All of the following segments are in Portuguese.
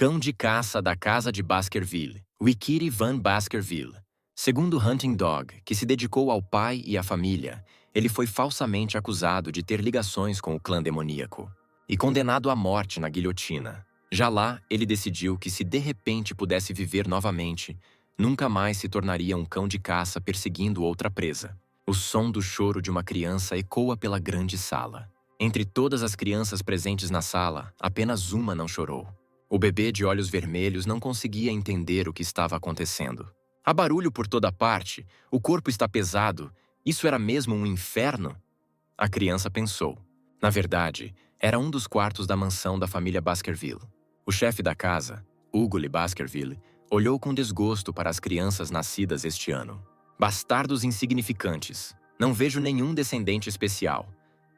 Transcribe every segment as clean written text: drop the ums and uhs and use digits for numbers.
cão de caça da casa de Baskerville, Vickie Van Baskerville. Segundo Hunting Dog, que se dedicou ao pai e à família, ele foi falsamente acusado de ter ligações com o clã demoníaco e condenado à morte na guilhotina. Já lá, ele decidiu que se de repente pudesse viver novamente, nunca mais se tornaria um cão de caça perseguindo outra presa. O som do choro de uma criança ecoa pela grande sala. Entre todas as crianças presentes na sala, apenas uma não chorou. O bebê de olhos vermelhos não conseguia entender o que estava acontecendo. Há barulho por toda parte, o corpo está pesado, isso era mesmo um inferno? A criança pensou. Na verdade, era um dos quartos da mansão da família Baskerville. O chefe da casa, Hugo Lee Baskerville, olhou com desgosto para as crianças nascidas este ano. Bastardos insignificantes. Não vejo nenhum descendente especial.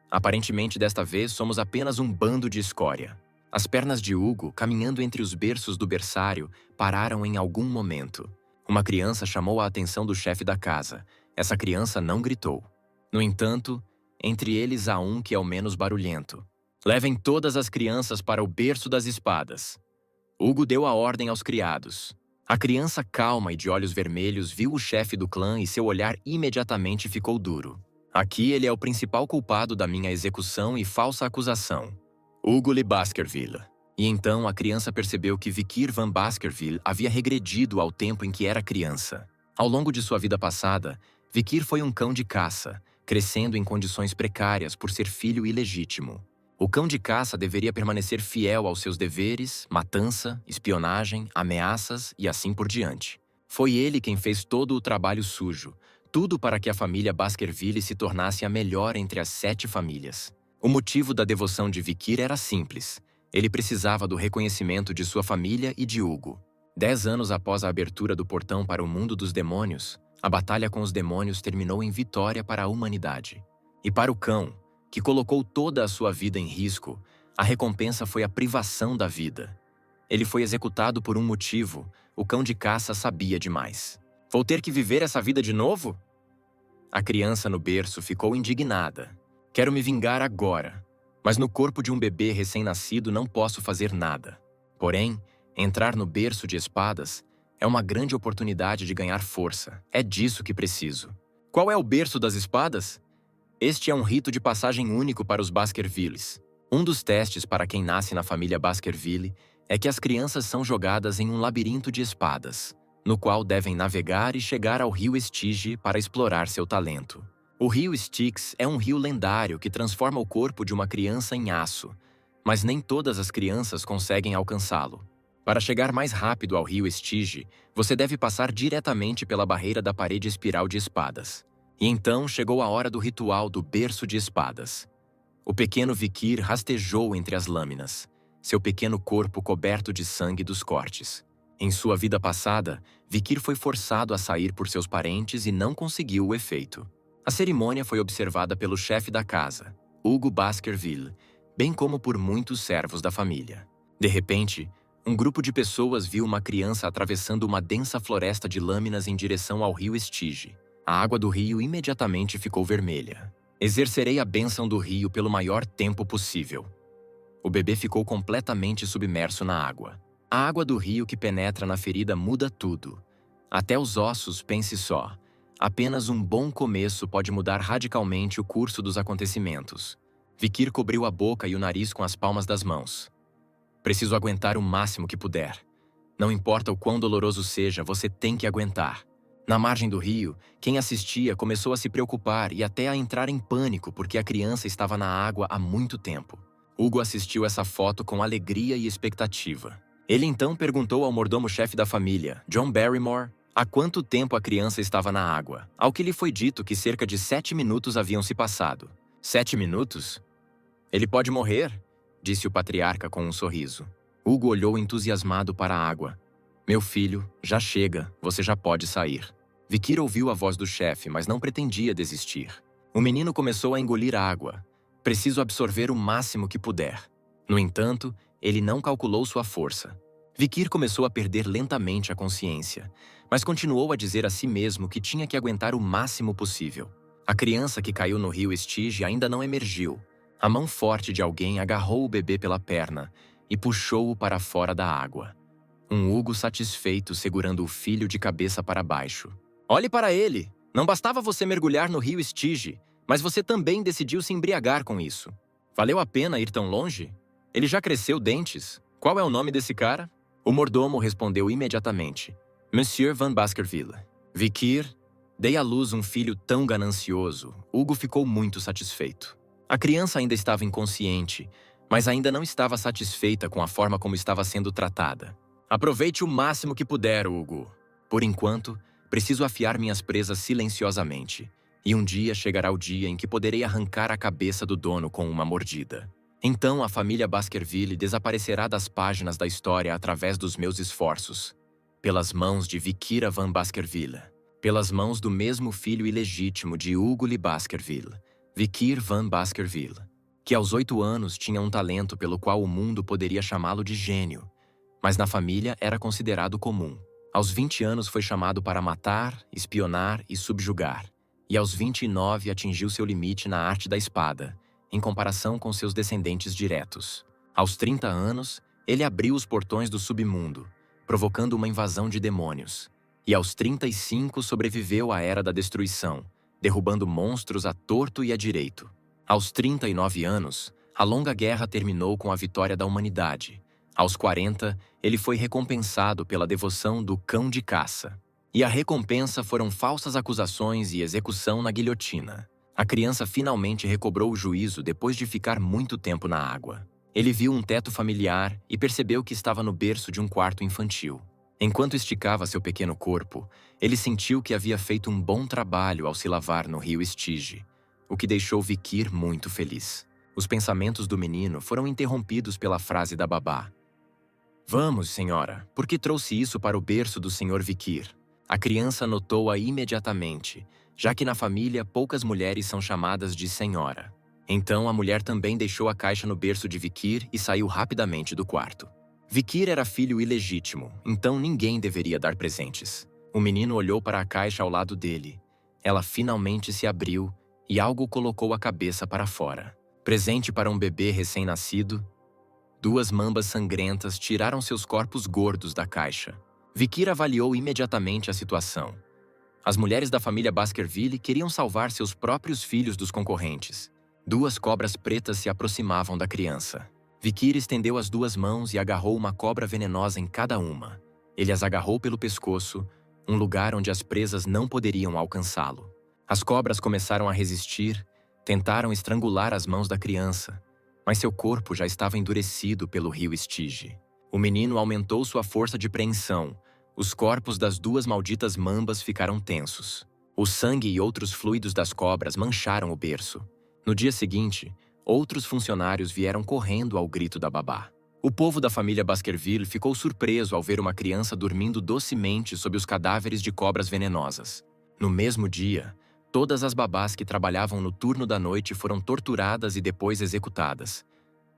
Aparentemente, desta vez, somos apenas um bando de escória. As pernas de Hugo, caminhando entre os berços do berçário, pararam em algum momento. Uma criança chamou a atenção do chefe da casa. Essa criança não gritou. No entanto, entre eles há um que é o menos barulhento. Levem todas as crianças para o berço das espadas. Hugo deu a ordem aos criados. A criança calma e de olhos vermelhos viu o chefe do clã e seu olhar imediatamente ficou duro. Aqui ele é o principal culpado da minha execução e falsa acusação. Hugo Lee Baskerville. E então a criança percebeu que Vickie Van Baskerville havia regredido ao tempo em que era criança. Ao longo de sua vida passada, Vickie foi um cão de caça, crescendo em condições precárias por ser filho ilegítimo. O cão de caça deveria permanecer fiel aos seus deveres, matança, espionagem, ameaças e assim por diante. Foi ele quem fez todo o trabalho sujo, tudo para que a família Baskerville se tornasse a melhor entre as 7 famílias. O motivo da devoção de Vickie era simples. Ele precisava do reconhecimento de sua família e de Hugo. 10 anos após a abertura do portão para o mundo dos demônios, a batalha com os demônios terminou em vitória para a humanidade. E para o cão, que colocou toda a sua vida em risco, a recompensa foi a privação da vida. Ele foi executado por um motivo, o cão de caça sabia demais. Vou ter que viver essa vida de novo? A criança no berço ficou indignada. Quero me vingar agora, mas no corpo de um bebê recém-nascido não posso fazer nada. Porém, entrar no berço de espadas é uma grande oportunidade de ganhar força. É disso que preciso. Qual é o berço das espadas? Este é um rito de passagem único para os Baskervilles. Um dos testes para quem nasce na família Baskerville é que as crianças são jogadas em um labirinto de espadas, no qual devem navegar e chegar ao rio Styx para explorar seu talento. O rio Styx é um rio lendário que transforma o corpo de uma criança em aço, mas nem todas as crianças conseguem alcançá-lo. Para chegar mais rápido ao rio Styx, você deve passar diretamente pela barreira da parede espiral de espadas. E então chegou a hora do ritual do berço de espadas. O pequeno Vickie rastejou entre as lâminas, seu pequeno corpo coberto de sangue dos cortes. Em sua vida passada, Vickie foi forçado a sair por seus parentes e não conseguiu o efeito. A cerimônia foi observada pelo chefe da casa, Hugo Baskerville, bem como por muitos servos da família. De repente, um grupo de pessoas viu uma criança atravessando uma densa floresta de lâminas em direção ao rio Styx. A água do rio imediatamente ficou vermelha. Exercerei a bênção do rio pelo maior tempo possível. O bebê ficou completamente submerso na água. A água do rio que penetra na ferida muda tudo. Até os ossos, pense só. Apenas um bom começo pode mudar radicalmente o curso dos acontecimentos. Vickie cobriu a boca e o nariz com as palmas das mãos. Preciso aguentar o máximo que puder. Não importa o quão doloroso seja, você tem que aguentar. Na margem do rio, quem assistia começou a se preocupar e até a entrar em pânico porque a criança estava na água há muito tempo. Hugo assistiu essa foto com alegria e expectativa. Ele então perguntou ao mordomo-chefe da família, John Barrymore, há quanto tempo a criança estava na água, ao que lhe foi dito que cerca de 7 minutos haviam se passado. 7 minutos? Ele pode morrer? Disse o patriarca com um sorriso. Hugo olhou entusiasmado para a água. Meu filho, já chega, você já pode sair. Vickie ouviu a voz do chefe, mas não pretendia desistir. O menino começou a engolir água. Preciso absorver o máximo que puder. No entanto, ele não calculou sua força. Vickie começou a perder lentamente a consciência, mas continuou a dizer a si mesmo que tinha que aguentar o máximo possível. A criança que caiu no rio Styx ainda não emergiu. A mão forte de alguém agarrou o bebê pela perna, e puxou-o para fora da água. Hugo satisfeito segurando o filho de cabeça para baixo. Olhe para ele! Não bastava você mergulhar no rio Estige, mas você também decidiu se embriagar com isso. Valeu a pena ir tão longe? Ele já cresceu dentes? Qual é o nome desse cara? O mordomo respondeu imediatamente. Monsieur Van Baskerville. Vikir, dei à luz um filho tão ganancioso. Hugo ficou muito satisfeito. A criança ainda estava inconsciente, mas ainda não estava satisfeita com a forma como estava sendo tratada. Aproveite o máximo que puder, Hugo. Por enquanto, preciso afiar minhas presas silenciosamente. E um dia chegará o dia em que poderei arrancar a cabeça do dono com uma mordida. Então a família Baskerville desaparecerá das páginas da história através dos meus esforços. Pelas mãos de Vikira Van Baskerville. Pelas mãos do mesmo filho ilegítimo de Hugo Lee Baskerville, Vikir Van Baskerville, que aos 8 anos tinha um talento pelo qual o mundo poderia chamá-lo de gênio, mas na família era considerado comum. Aos 20 anos foi chamado para matar, espionar e subjugar, e aos 29 atingiu seu limite na arte da espada, em comparação com seus descendentes diretos. Aos 30 anos, ele abriu os portões do submundo, provocando uma invasão de demônios. E aos 35 sobreviveu à Era da Destruição, derrubando monstros à torto e à direito. Aos 39 anos, a longa guerra terminou com a vitória da humanidade. Aos 40, ele foi recompensado pela devoção do cão de caça. E a recompensa foram falsas acusações e execução na guilhotina. A criança finalmente recobrou o juízo depois de ficar muito tempo na água. Ele viu um teto familiar e percebeu que estava no berço de um quarto infantil. Enquanto esticava seu pequeno corpo, ele sentiu que havia feito um bom trabalho ao se lavar no rio Estige, o que deixou Vikir muito feliz. Os pensamentos do menino foram interrompidos pela frase da babá. Vamos, senhora, por que trouxe isso para o berço do senhor Vikir? A criança notou-a imediatamente, já que na família poucas mulheres são chamadas de senhora. Então a mulher também deixou a caixa no berço de Vikir e saiu rapidamente do quarto. Vikir era filho ilegítimo, então ninguém deveria dar presentes. O menino olhou para a caixa ao lado dele. Ela finalmente se abriu e algo colocou a cabeça para fora. Presente para um bebê recém-nascido, 2 mambas sangrentas tiraram seus corpos gordos da caixa. Vikir avaliou imediatamente a situação. As mulheres da família Baskerville queriam salvar seus próprios filhos dos concorrentes. 2 cobras pretas se aproximavam da criança. Vikir estendeu as 2 mãos e agarrou uma cobra venenosa em cada uma. Ele as agarrou pelo pescoço, um lugar onde as presas não poderiam alcançá-lo. As cobras começaram a resistir, tentaram estrangular as mãos da criança, mas seu corpo já estava endurecido pelo rio Estige. O menino aumentou sua força de preensão. Os corpos das 2 malditas mambas ficaram tensos. O sangue e outros fluidos das cobras mancharam o berço. No dia seguinte, outros funcionários vieram correndo ao grito da babá. O povo da família Baskerville ficou surpreso ao ver uma criança dormindo docemente sob os cadáveres de cobras venenosas. No mesmo dia, todas as babás que trabalhavam no turno da noite foram torturadas e depois executadas.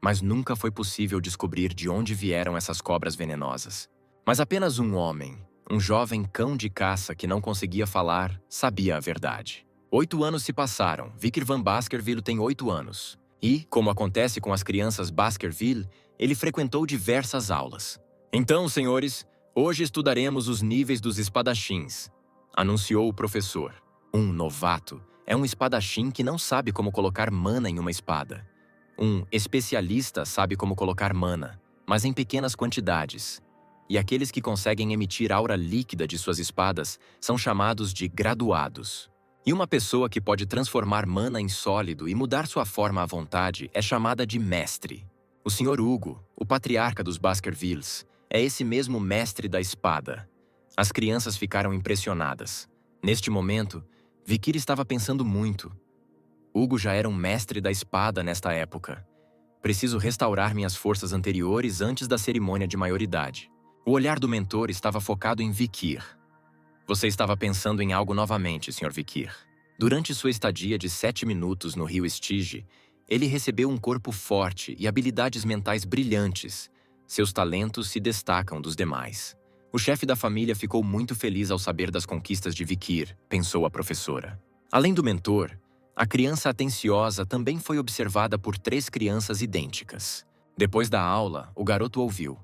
Mas nunca foi possível descobrir de onde vieram essas cobras venenosas. Mas apenas um homem, um jovem cão de caça que não conseguia falar, sabia a verdade. 8 anos se passaram. Vikir Van Baskerville tem 8 anos. E, como acontece com as crianças Baskerville, ele frequentou diversas aulas. Então, senhores, hoje estudaremos os níveis dos espadachins, anunciou o professor. Um novato é um espadachim que não sabe como colocar mana em uma espada. Um especialista sabe como colocar mana, mas em pequenas quantidades. E aqueles que conseguem emitir aura líquida de suas espadas são chamados de graduados. E uma pessoa que pode transformar mana em sólido e mudar sua forma à vontade é chamada de mestre. O Sr. Hugo, o patriarca dos Baskervilles, é esse mesmo mestre da espada. As crianças ficaram impressionadas. Neste momento, Vikir estava pensando muito. Hugo já era um mestre da espada nesta época. Preciso restaurar minhas forças anteriores antes da cerimônia de maioridade. O olhar do mentor estava focado em Vikir. Você estava pensando em algo novamente, Sr. Vikir. Durante sua estadia de 7 minutos no rio Estige, ele recebeu um corpo forte e habilidades mentais brilhantes. Seus talentos se destacam dos demais. O chefe da família ficou muito feliz ao saber das conquistas de Vikir, pensou a professora. Além do mentor, a criança atenciosa também foi observada por 3 crianças idênticas. Depois da aula, o garoto ouviu.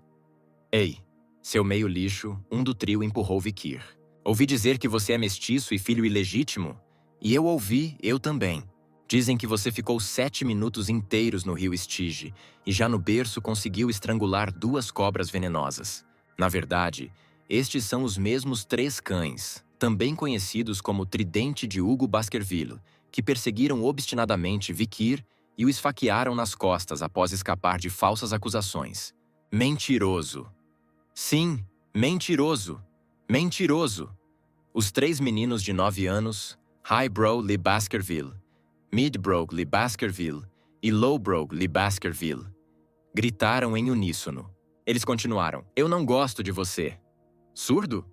Ei, seu meio lixo, um do trio empurrou Vikir. Ouvi dizer que você é mestiço e filho ilegítimo? E eu ouvi, eu também. Dizem que você ficou 7 minutos inteiros no rio Estige e já no berço conseguiu estrangular 2 cobras venenosas. Na verdade, estes são os mesmos 3 cães, também conhecidos como Tridente de Hugo Baskerville, que perseguiram obstinadamente Vikir e o esfaquearam nas costas após escapar de falsas acusações. Mentiroso! Sim, mentiroso! Mentiroso! Os 3 meninos de 9 anos, Highbrow Lee Baskerville, Midbrow Lee Baskerville e Lowbrow Lee Baskerville, gritaram em uníssono. Eles continuaram, eu não gosto de você. Surdo?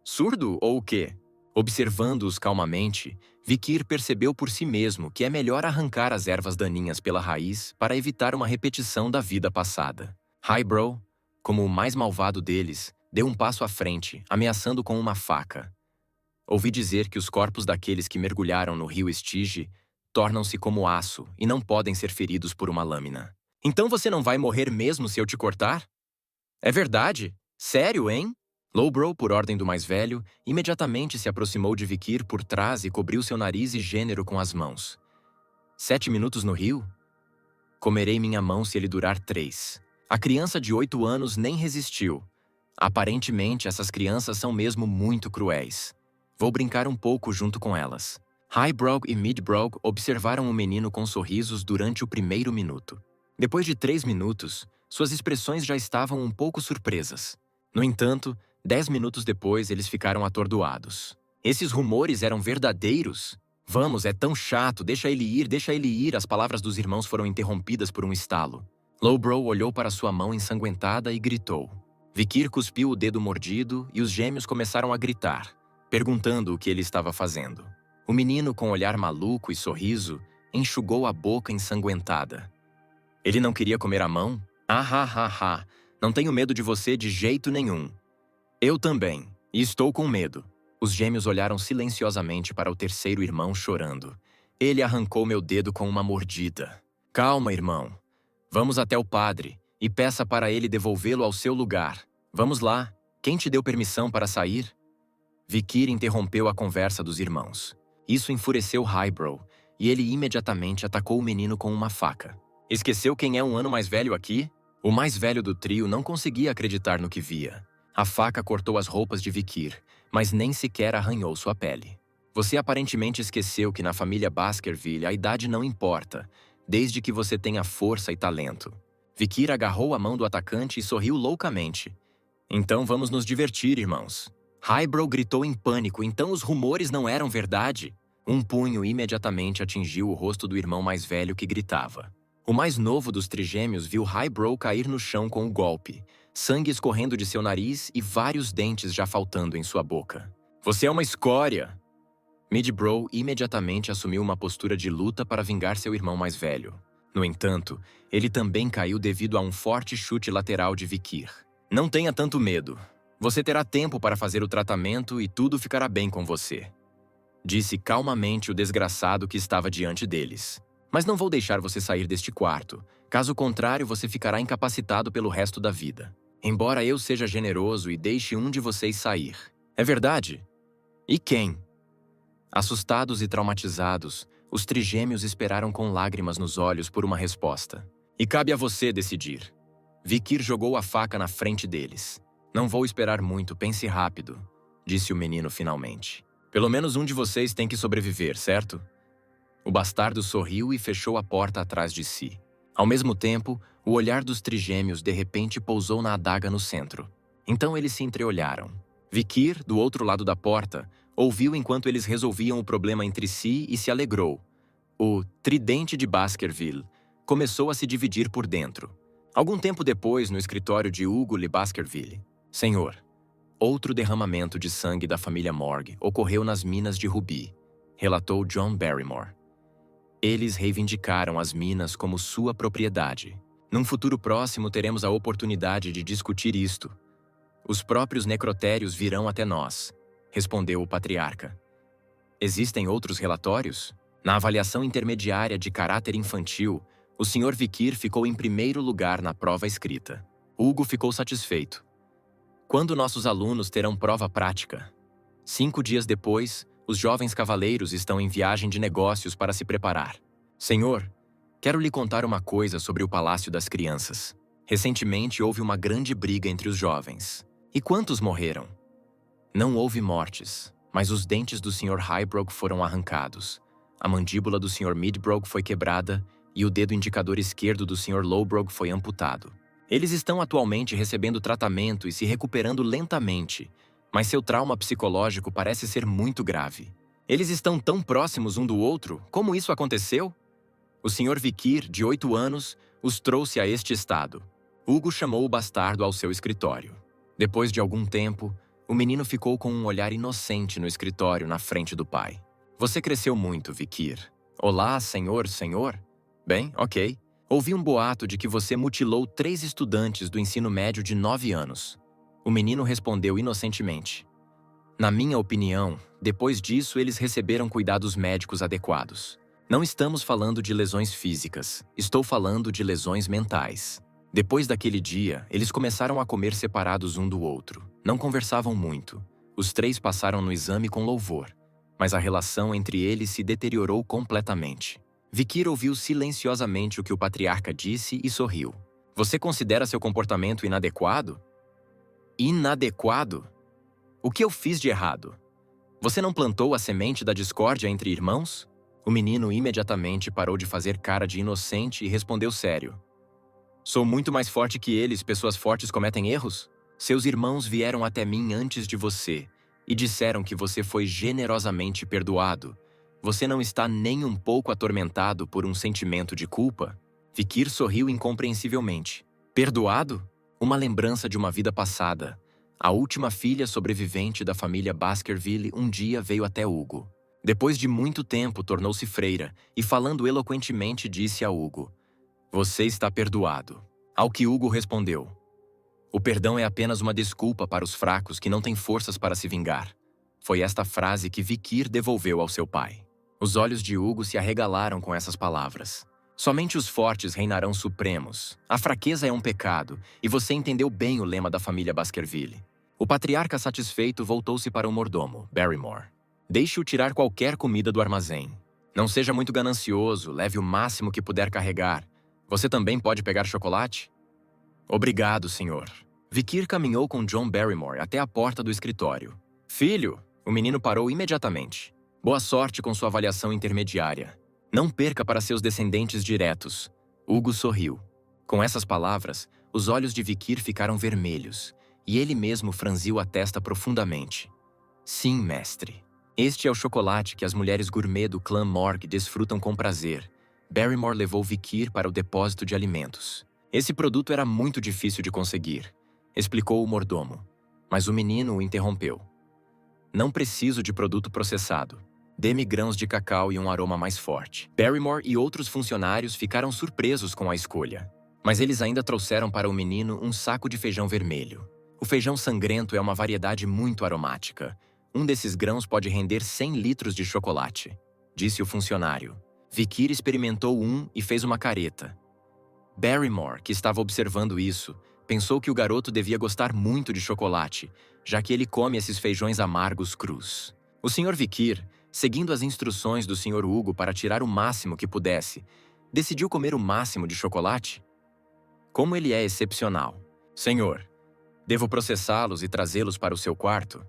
Surdo ou o quê? Observando-os calmamente, Vikir percebeu por si mesmo que é melhor arrancar as ervas daninhas pela raiz para evitar uma repetição da vida passada. Highbrow, como o mais malvado deles, deu um passo à frente, ameaçando com uma faca. Ouvi dizer que os corpos daqueles que mergulharam no rio Estige tornam-se como aço e não podem ser feridos por uma lâmina. Então você não vai morrer mesmo se eu te cortar? É verdade? Sério, hein? Lowbrow, por ordem do mais velho, imediatamente se aproximou de Vikir por trás e cobriu seu nariz e gênero com as mãos. 7 minutos no rio? Comerei minha mão se ele durar 3. A criança de 8 anos nem resistiu. Aparentemente, essas crianças são mesmo muito cruéis. Vou brincar um pouco junto com elas. Highbrow e Midbrow observaram o menino com sorrisos durante o primeiro minuto. Depois de 3 minutos, suas expressões já estavam um pouco surpresas. No entanto, 10 minutos depois eles ficaram atordoados. Esses rumores eram verdadeiros? Vamos, é tão chato, deixa ele ir, deixa ele ir. As palavras dos irmãos foram interrompidas por um estalo. Lowbrow olhou para sua mão ensanguentada e gritou. Vikir cuspiu o dedo mordido e os gêmeos começaram a gritar, perguntando o que ele estava fazendo. O menino, com olhar maluco e sorriso, enxugou a boca ensanguentada. Ele não queria comer a mão? Ah. Não tenho medo de você de jeito nenhum. Eu também, e estou com medo. Os gêmeos olharam silenciosamente para o terceiro irmão chorando. Ele arrancou meu dedo com uma mordida. Calma, irmão. Vamos até o padre e peça para ele devolvê-lo ao seu lugar. Vamos lá. Quem te deu permissão para sair? Vikir interrompeu a conversa dos irmãos. Isso enfureceu Highbrow, e ele imediatamente atacou o menino com uma faca. Esqueceu quem é um ano mais velho aqui? O mais velho do trio não conseguia acreditar no que via. A faca cortou as roupas de Vikir, mas nem sequer arranhou sua pele. Você aparentemente esqueceu que na família Baskerville a idade não importa, desde que você tenha força e talento. Vikir agarrou a mão do atacante e sorriu loucamente. Então vamos nos divertir, irmãos. Highbrow gritou em pânico, então os rumores não eram verdade? Um punho imediatamente atingiu o rosto do irmão mais velho que gritava. O mais novo dos trigêmeos viu Highbrow cair no chão com o golpe, sangue escorrendo de seu nariz e vários dentes já faltando em sua boca. Você é uma escória! Midbrow imediatamente assumiu uma postura de luta para vingar seu irmão mais velho. No entanto, ele também caiu devido a um forte chute lateral de Vikir. Não tenha tanto medo. Você terá tempo para fazer o tratamento e tudo ficará bem com você. Disse calmamente o desgraçado que estava diante deles. Mas não vou deixar você sair deste quarto. Caso contrário, você ficará incapacitado pelo resto da vida. Embora eu seja generoso e deixe um de vocês sair. É verdade? E quem? Assustados e traumatizados, os trigêmeos esperaram com lágrimas nos olhos por uma resposta. E cabe a você decidir. Vikir jogou a faca na frente deles. Não vou esperar muito, pense rápido, disse o menino finalmente. Pelo menos um de vocês tem que sobreviver, certo? O bastardo sorriu e fechou a porta atrás de si. Ao mesmo tempo, o olhar dos trigêmeos de repente pousou na adaga no centro. Então eles se entreolharam. Vikir, do outro lado da porta, ouviu enquanto eles resolviam o problema entre si e se alegrou. O Tridente de Baskerville começou a se dividir por dentro. Algum tempo depois, no escritório de Hugo Lee Baskerville. Senhor, outro derramamento de sangue da família Morgue ocorreu nas minas de Ruby, relatou John Barrymore. Eles reivindicaram as minas como sua propriedade. Num futuro próximo teremos a oportunidade de discutir isto. Os próprios necrotérios virão até nós, respondeu o patriarca. Existem outros relatórios? Na avaliação intermediária de caráter infantil, O Sr. Vikir ficou em primeiro lugar na prova escrita. Hugo ficou satisfeito. Quando nossos alunos terão prova prática? 5 dias depois, os jovens cavaleiros estão em viagem de negócios para se preparar. Senhor, quero lhe contar uma coisa sobre o Palácio das Crianças. Recentemente houve uma grande briga entre os jovens. E quantos morreram? Não houve mortes, mas os dentes do Sr. Highbrook foram arrancados. A mandíbula do Sr. Midbrook foi quebrada e o dedo indicador esquerdo do Sr. Lowbrook foi amputado. Eles estão atualmente recebendo tratamento e se recuperando lentamente, mas seu trauma psicológico parece ser muito grave. Eles estão tão próximos um do outro, como isso aconteceu? O Sr. Vikir, de 8 anos, os trouxe a este estado. Hugo chamou o bastardo ao seu escritório. Depois de algum tempo, o menino ficou com um olhar inocente no escritório na frente do pai. Você cresceu muito, Vikir. Olá, senhor. Bem, ok. Ouvi um boato de que você mutilou 3 estudantes do ensino médio de 9 anos. O menino respondeu inocentemente. Na minha opinião, depois disso eles receberam cuidados médicos adequados. Não estamos falando de lesões físicas, estou falando de lesões mentais. Depois daquele dia, eles começaram a comer separados um do outro. Não conversavam muito. Os 3 passaram no exame com louvor, mas a relação entre eles se deteriorou completamente. Vikir ouviu silenciosamente o que o patriarca disse e sorriu. Você considera seu comportamento inadequado? Inadequado? O que eu fiz de errado? Você não plantou a semente da discórdia entre irmãos? O menino imediatamente parou de fazer cara de inocente e respondeu sério. Sou muito mais forte que eles, pessoas fortes cometem erros? Seus irmãos vieram até mim antes de você e disseram que você foi generosamente perdoado. Você não está nem um pouco atormentado por um sentimento de culpa? Vikir sorriu incompreensivelmente. Perdoado? Uma lembrança de uma vida passada. A última filha sobrevivente da família Baskerville um dia veio até Hugo. Depois de muito tempo, tornou-se freira e, falando eloquentemente, disse a Hugo: Você está perdoado. Ao que Hugo respondeu: O perdão é apenas uma desculpa para os fracos que não têm forças para se vingar. Foi esta frase que Vikir devolveu ao seu pai. Os olhos de Hugo se arregalaram com essas palavras. Somente os fortes reinarão supremos. A fraqueza é um pecado, e você entendeu bem o lema da família Baskerville. O patriarca satisfeito voltou-se para o mordomo, Barrymore. Deixe-o tirar qualquer comida do armazém. Não seja muito ganancioso, leve o máximo que puder carregar. Você também pode pegar chocolate? Obrigado, senhor. Vikir caminhou com John Barrymore até a porta do escritório. Filho, o menino parou imediatamente. Boa sorte com sua avaliação intermediária. Não perca para seus descendentes diretos. Hugo sorriu. Com essas palavras, os olhos de Vikir ficaram vermelhos, e ele mesmo franziu a testa profundamente. Sim, mestre. Este é o chocolate que as mulheres gourmet do clã Morg desfrutam com prazer. Barrymore levou Vikir para o depósito de alimentos. Esse produto era muito difícil de conseguir, explicou o mordomo. Mas o menino o interrompeu. Não preciso de produto processado. Dê-me grãos de cacau e um aroma mais forte. Barrymore e outros funcionários ficaram surpresos com a escolha. Mas eles ainda trouxeram para o menino um saco de feijão vermelho. O feijão sangrento é uma variedade muito aromática. Um desses grãos pode render 100 litros de chocolate, disse o funcionário. Vikir experimentou um e fez uma careta. Barrymore, que estava observando isso, pensou que o garoto devia gostar muito de chocolate, já que ele come esses feijões amargos crus. O Sr. Vikir, seguindo as instruções do Sr. Hugo para tirar o máximo que pudesse, decidiu comer o máximo de chocolate? Como ele é excepcional. Senhor, devo processá-los e trazê-los para o seu quarto?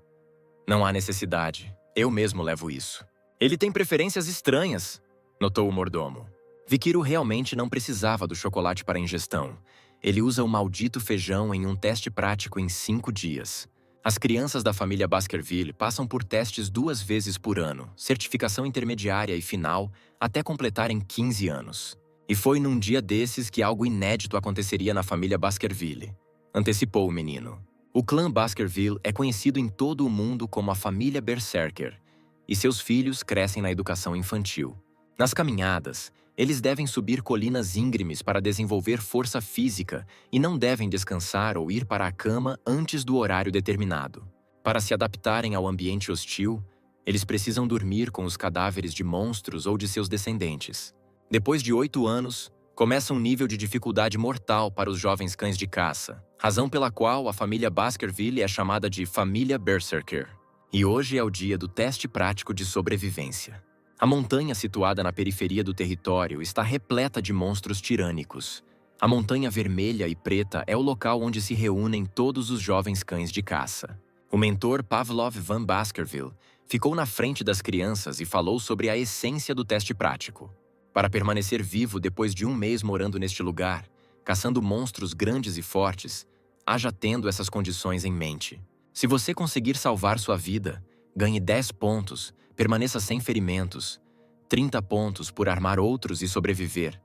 Não há necessidade. Eu mesmo levo isso. Ele tem preferências estranhas, notou o mordomo. Vikiro realmente não precisava do chocolate para ingestão. Ele usa o maldito feijão em um teste prático em 5 dias. As crianças da família Baskerville passam por testes 2 vezes por ano, certificação intermediária e final, até completarem 15 anos. E foi num dia desses que algo inédito aconteceria na família Baskerville, antecipou o menino. O clã Baskerville é conhecido em todo o mundo como a família Berserker, e seus filhos crescem na educação infantil. Nas caminhadas, eles devem subir colinas íngremes para desenvolver força física e não devem descansar ou ir para a cama antes do horário determinado. Para se adaptarem ao ambiente hostil, eles precisam dormir com os cadáveres de monstros ou de seus descendentes. Depois de 8 anos, Começa um nível de dificuldade mortal para os jovens cães de caça, razão pela qual a família Baskerville é chamada de família Berserker. E hoje é o dia do teste prático de sobrevivência. A montanha situada na periferia do território está repleta de monstros tirânicos. A montanha vermelha e preta é o local onde se reúnem todos os jovens cães de caça. O mentor Pavlov Van Baskerville ficou na frente das crianças e falou sobre a essência do teste prático. Para permanecer vivo depois de um mês morando neste lugar, caçando monstros grandes e fortes, haja tendo essas condições em mente. Se você conseguir salvar sua vida, ganhe 10 pontos, permaneça sem ferimentos, 30 pontos por armar outros e sobreviver,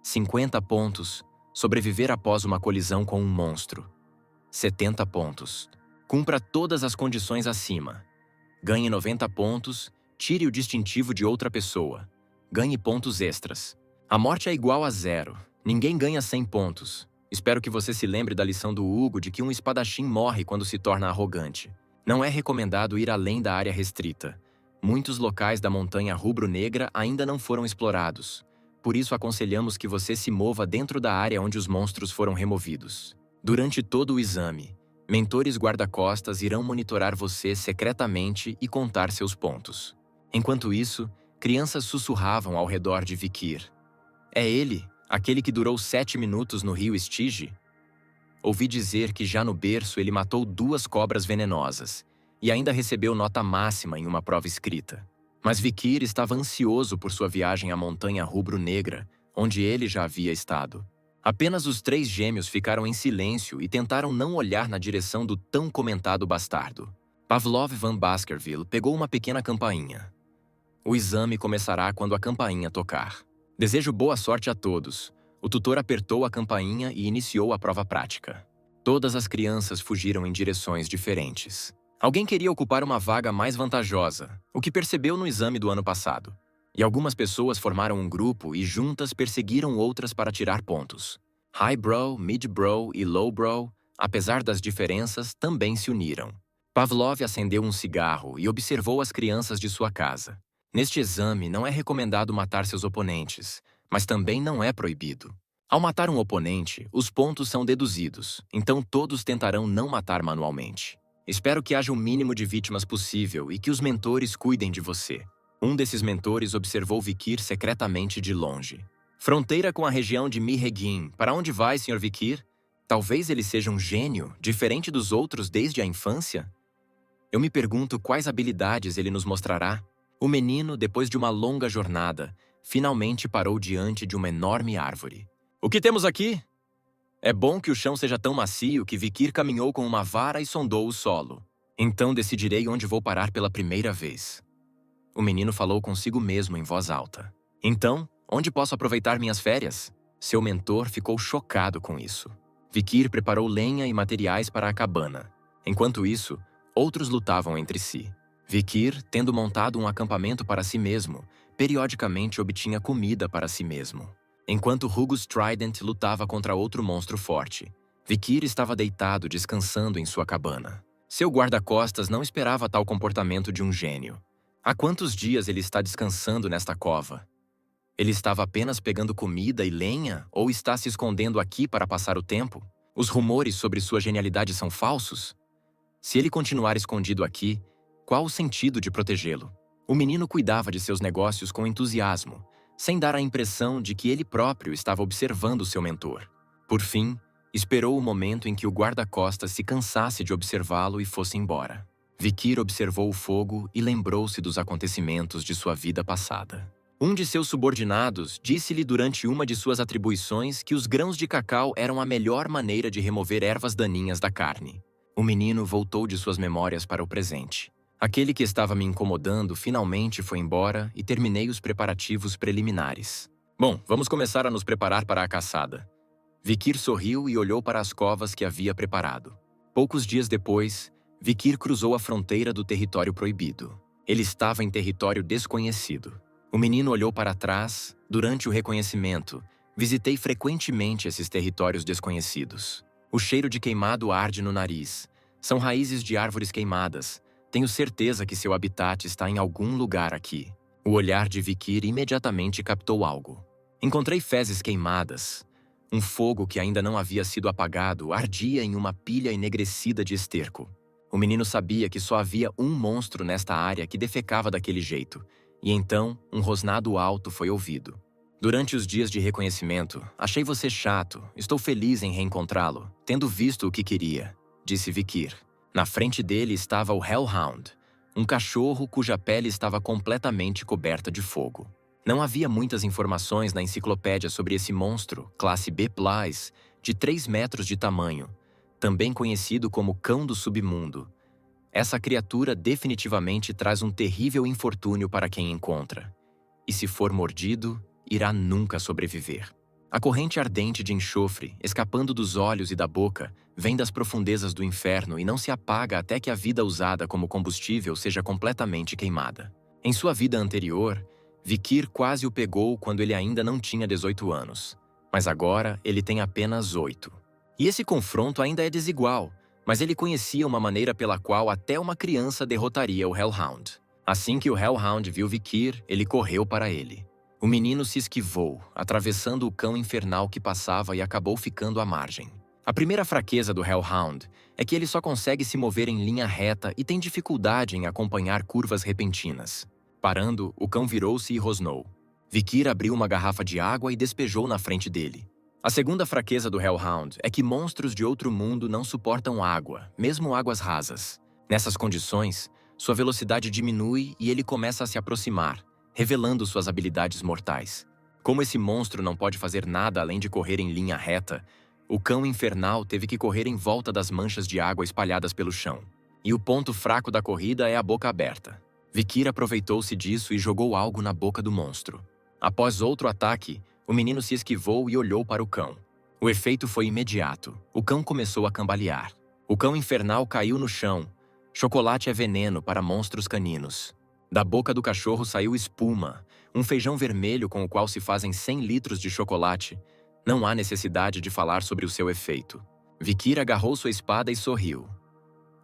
50 pontos, sobreviver após uma colisão com um monstro, 70 pontos. Cumpra todas as condições acima. Ganhe 90 pontos, tire o distintivo de outra pessoa. Ganhe pontos extras. A morte é igual a 0. Ninguém ganha 100 pontos. Espero que você se lembre da lição do Hugo de que um espadachim morre quando se torna arrogante. Não é recomendado ir além da área restrita. Muitos locais da montanha rubro-negra ainda não foram explorados. Por isso aconselhamos que você se mova dentro da área onde os monstros foram removidos. Durante todo o exame, mentores guarda-costas irão monitorar você secretamente e contar seus pontos. Enquanto isso, crianças sussurravam ao redor de Vikir. É ele, aquele que durou 7 minutos no rio Estige? Ouvi dizer que já no berço ele matou 2 cobras venenosas e ainda recebeu nota máxima em uma prova escrita. Mas Vikir estava ansioso por sua viagem à montanha rubro-negra, onde ele já havia estado. Apenas os 3 gêmeos ficaram em silêncio e tentaram não olhar na direção do tão comentado bastardo. Pavlov Van Baskerville pegou uma pequena campainha. O exame começará quando a campainha tocar. Desejo boa sorte a todos. O tutor apertou a campainha e iniciou a prova prática. Todas as crianças fugiram em direções diferentes. Alguém queria ocupar uma vaga mais vantajosa, o que percebeu no exame do ano passado. E algumas pessoas formaram um grupo e juntas perseguiram outras para tirar pontos. Highbrow, Midbrow e Lowbrow, apesar das diferenças, também se uniram. Pavlov acendeu um cigarro e observou as crianças de sua casa. Neste exame, não é recomendado matar seus oponentes, mas também não é proibido. Ao matar um oponente, os pontos são deduzidos, então todos tentarão não matar manualmente. Espero que haja o mínimo de vítimas possível e que os mentores cuidem de você. Um desses mentores observou Vikir secretamente de longe. Fronteira com a região de Mihegin. Para onde vai, Sr. Vikir? Talvez ele seja um gênio, diferente dos outros desde a infância? Eu me pergunto quais habilidades ele nos mostrará. O menino, depois de uma longa jornada, finalmente parou diante de uma enorme árvore. O que temos aqui? É bom que o chão seja tão macio que Vikir caminhou com uma vara e sondou o solo. Então decidirei onde vou parar pela primeira vez. O menino falou consigo mesmo em voz alta. Então, onde posso aproveitar minhas férias? Seu mentor ficou chocado com isso. Vikir preparou lenha e materiais para a cabana. Enquanto isso, outros lutavam entre si. Vikir, tendo montado um acampamento para si mesmo, periodicamente obtinha comida para si mesmo. Enquanto Hugus Trident lutava contra outro monstro forte, Vikir estava deitado descansando em sua cabana. Seu guarda-costas não esperava tal comportamento de um gênio. Há quantos dias ele está descansando nesta cova? Ele estava apenas pegando comida e lenha ou está se escondendo aqui para passar o tempo? Os rumores sobre sua genialidade são falsos? Se ele continuar escondido aqui, qual o sentido de protegê-lo? O menino cuidava de seus negócios com entusiasmo, sem dar a impressão de que ele próprio estava observando seu mentor. Por fim, esperou o momento em que o guarda-costas se cansasse de observá-lo e fosse embora. Vikir observou o fogo e lembrou-se dos acontecimentos de sua vida passada. Um de seus subordinados disse-lhe durante uma de suas atribuições que os grãos de cacau eram a melhor maneira de remover ervas daninhas da carne. O menino voltou de suas memórias para o presente. Aquele que estava me incomodando finalmente foi embora e terminei os preparativos preliminares. Bom, vamos começar a nos preparar para a caçada. Vikir sorriu e olhou para as covas que havia preparado. Poucos dias depois, Vikir cruzou a fronteira do território proibido. Ele estava em território desconhecido. O menino olhou para trás. Durante o reconhecimento, visitei frequentemente esses territórios desconhecidos. O cheiro de queimado arde no nariz. São raízes de árvores queimadas. Tenho certeza que seu habitat está em algum lugar aqui. O olhar de Vikir imediatamente captou algo. Encontrei fezes queimadas. Um fogo que ainda não havia sido apagado ardia em uma pilha enegrecida de esterco. O menino sabia que só havia um monstro nesta área que defecava daquele jeito, e então um rosnado alto foi ouvido. Durante os dias de reconhecimento, achei você chato. Estou feliz em reencontrá-lo, tendo visto o que queria, disse Vikir. Na frente dele estava o Hellhound, um cachorro cuja pele estava completamente coberta de fogo. Não havia muitas informações na enciclopédia sobre esse monstro, classe B+, de 3 metros de tamanho, também conhecido como cão do submundo. Essa criatura definitivamente traz um terrível infortúnio para quem encontra. E se for mordido, irá nunca sobreviver. A corrente ardente de enxofre, escapando dos olhos e da boca, vem das profundezas do inferno e não se apaga até que a vida usada como combustível seja completamente queimada. Em sua vida anterior, Vikir quase o pegou quando ele ainda não tinha 18 anos. Mas agora ele tem apenas 8. E esse confronto ainda é desigual, mas ele conhecia uma maneira pela qual até uma criança derrotaria o Hellhound. Assim que o Hellhound viu Vikir, ele correu para ele. O menino se esquivou, atravessando o cão infernal que passava e acabou ficando à margem. A primeira fraqueza do Hellhound é que ele só consegue se mover em linha reta e tem dificuldade em acompanhar curvas repentinas. Parando, o cão virou-se e rosnou. Vikir abriu uma garrafa de água e despejou na frente dele. A segunda fraqueza do Hellhound é que monstros de outro mundo não suportam água, mesmo águas rasas. Nessas condições, sua velocidade diminui e ele começa a se aproximar, revelando suas habilidades mortais. Como esse monstro não pode fazer nada além de correr em linha reta, o cão infernal teve que correr em volta das manchas de água espalhadas pelo chão. E o ponto fraco da corrida é a boca aberta. Vikir aproveitou-se disso e jogou algo na boca do monstro. Após outro ataque, o menino se esquivou e olhou para o cão. O efeito foi imediato. O cão começou a cambalear. O cão infernal caiu no chão. Chocolate é veneno para monstros caninos. Da boca do cachorro saiu espuma, um feijão vermelho com o qual se fazem 100 litros de chocolate. Não há necessidade de falar sobre o seu efeito. Vikir agarrou sua espada e sorriu.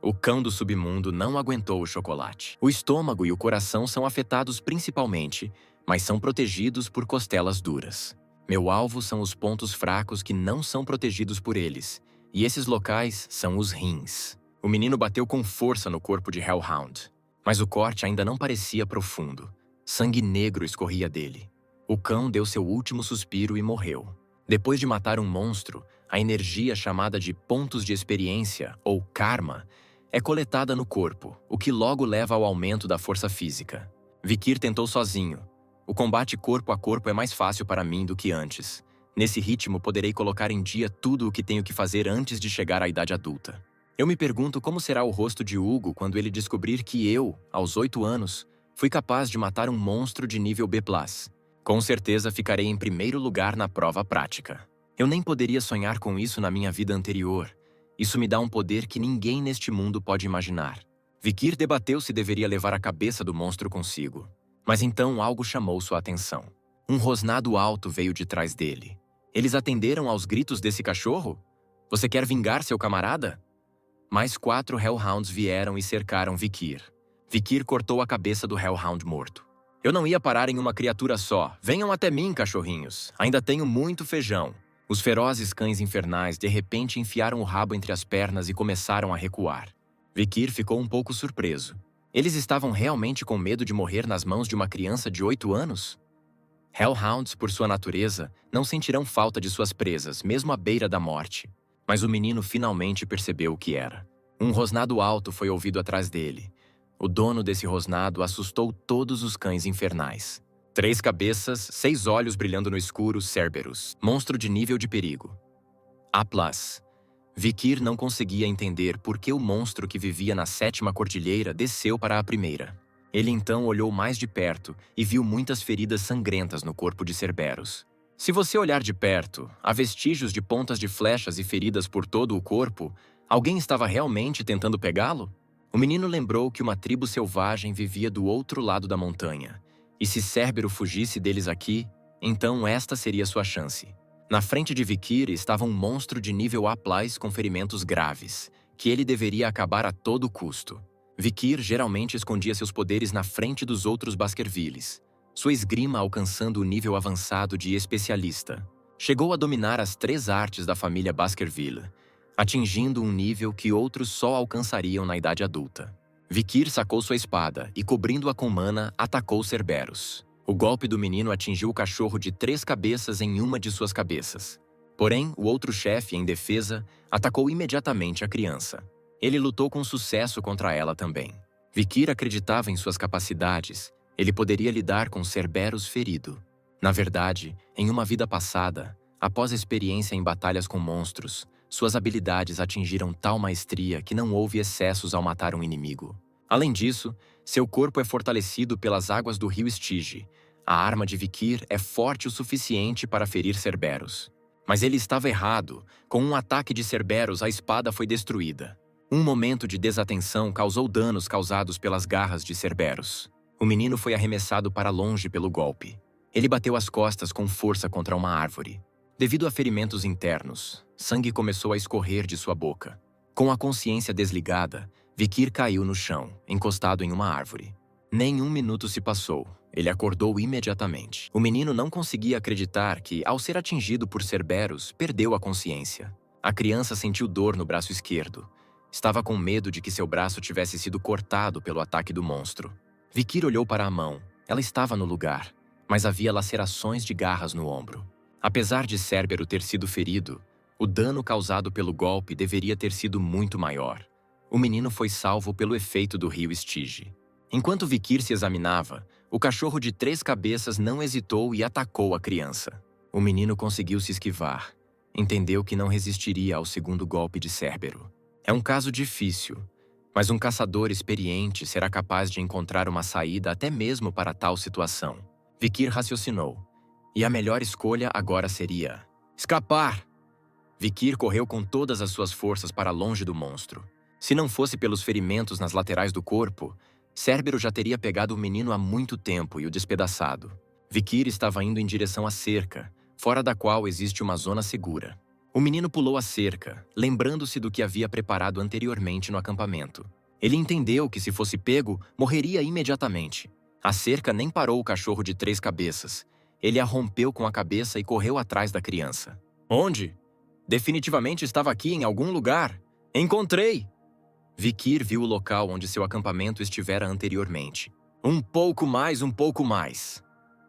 O cão do submundo não aguentou o chocolate. O estômago e o coração são afetados principalmente, mas são protegidos por costelas duras. Meu alvo são os pontos fracos que não são protegidos por eles, e esses locais são os rins. O menino bateu com força no corpo de Hellhound, mas o corte ainda não parecia profundo. Sangue negro escorria dele. O cão deu seu último suspiro e morreu. Depois de matar um monstro, a energia chamada de pontos de experiência, ou karma, é coletada no corpo, o que logo leva ao aumento da força física. Vikir tentou sozinho. O combate corpo a corpo é mais fácil para mim do que antes. Nesse ritmo, poderei colocar em dia tudo o que tenho que fazer antes de chegar à idade adulta. Eu me pergunto como será o rosto de Hugo quando ele descobrir que eu, aos 8 anos, fui capaz de matar um monstro de nível B+. Com certeza ficarei em primeiro lugar na prova prática. Eu nem poderia sonhar com isso na minha vida anterior. Isso me dá um poder que ninguém neste mundo pode imaginar. Vikir debateu se deveria levar a cabeça do monstro consigo. Mas então algo chamou sua atenção. Um rosnado alto veio de trás dele. Eles atenderam aos gritos desse cachorro? Você quer vingar seu camarada? Mais 4 Hellhounds vieram e cercaram Vikir. Vikir cortou a cabeça do Hellhound morto. Eu não ia parar em uma criatura só. Venham até mim, cachorrinhos. Ainda tenho muito feijão. Os ferozes cães infernais de repente enfiaram o rabo entre as pernas e começaram a recuar. Vikir ficou um pouco surpreso. Eles estavam realmente com medo de morrer nas mãos de uma criança de 8 anos? Hellhounds, por sua natureza, não sentirão falta de suas presas, mesmo à beira da morte. Mas o menino finalmente percebeu o que era. Um rosnado alto foi ouvido atrás dele. O dono desse rosnado assustou todos os cães infernais. 3 cabeças, 6 olhos brilhando no escuro, Cerberus, monstro de nível de perigo. A+. Vikir não conseguia entender por que o monstro que vivia na 7ª cordilheira desceu para a 1ª. Ele então olhou mais de perto e viu muitas feridas sangrentas no corpo de Cerberus. Se você olhar de perto, há vestígios de pontas de flechas e feridas por todo o corpo. Alguém estava realmente tentando pegá-lo? O menino lembrou que uma tribo selvagem vivia do outro lado da montanha. E se Cerberus fugisse deles aqui, então esta seria sua chance. Na frente de Vikir estava um monstro de nível A+ com ferimentos graves, que ele deveria acabar a todo custo. Vikir geralmente escondia seus poderes na frente dos outros Baskervilles, sua esgrima alcançando o nível avançado de especialista. Chegou a dominar as 3 artes da família Baskerville, atingindo um nível que outros só alcançariam na idade adulta. Vikir sacou sua espada e, cobrindo-a com mana, atacou Cerberus. O golpe do menino atingiu o cachorro de 3 cabeças em uma de suas cabeças. Porém, o outro chefe, em defesa, atacou imediatamente a criança. Ele lutou com sucesso contra ela também. Vikir acreditava em suas capacidades. Ele poderia lidar com Cerberus ferido. Na verdade, em uma vida passada, após a experiência em batalhas com monstros, suas habilidades atingiram tal maestria que não houve excessos ao matar um inimigo. Além disso, seu corpo é fortalecido pelas águas do rio Stygia. A arma de Vikir é forte o suficiente para ferir Cerberus. Mas ele estava errado. Com um ataque de Cerberus, a espada foi destruída. Um momento de desatenção causou danos causados pelas garras de Cerberus. O menino foi arremessado para longe pelo golpe. Ele bateu as costas com força contra uma árvore. Devido a ferimentos internos, sangue começou a escorrer de sua boca. Com a consciência desligada, Vikir caiu no chão, encostado em uma árvore. Nem um minuto se passou. Ele acordou imediatamente. O menino não conseguia acreditar que, ao ser atingido por Cerberus, perdeu a consciência. A criança sentiu dor no braço esquerdo. Estava com medo de que seu braço tivesse sido cortado pelo ataque do monstro. Vikir olhou para a mão. Ela estava no lugar, mas havia lacerações de garras no ombro. Apesar de Cerberus ter sido ferido, o dano causado pelo golpe deveria ter sido muito maior. O menino foi salvo pelo efeito do rio Stygia. Enquanto Vikir se examinava, o cachorro de 3 cabeças não hesitou e atacou a criança. O menino conseguiu se esquivar. Entendeu que não resistiria ao segundo golpe de Cerberus. É um caso difícil, mas um caçador experiente será capaz de encontrar uma saída até mesmo para tal situação. Vikir raciocinou. E a melhor escolha agora seria escapar. Vikir correu com todas as suas forças para longe do monstro. Se não fosse pelos ferimentos nas laterais do corpo, Cerberus já teria pegado o menino há muito tempo e o despedaçado. Vikir estava indo em direção à cerca, fora da qual existe uma zona segura. O menino pulou a cerca, lembrando-se do que havia preparado anteriormente no acampamento. Ele entendeu que, se fosse pego, morreria imediatamente. A cerca nem parou o cachorro de 3 cabeças. Ele a rompeu com a cabeça e correu atrás da criança. Onde? Definitivamente estava aqui em algum lugar. Encontrei! Vikir viu o local onde seu acampamento estivera anteriormente. Um pouco mais, um pouco mais.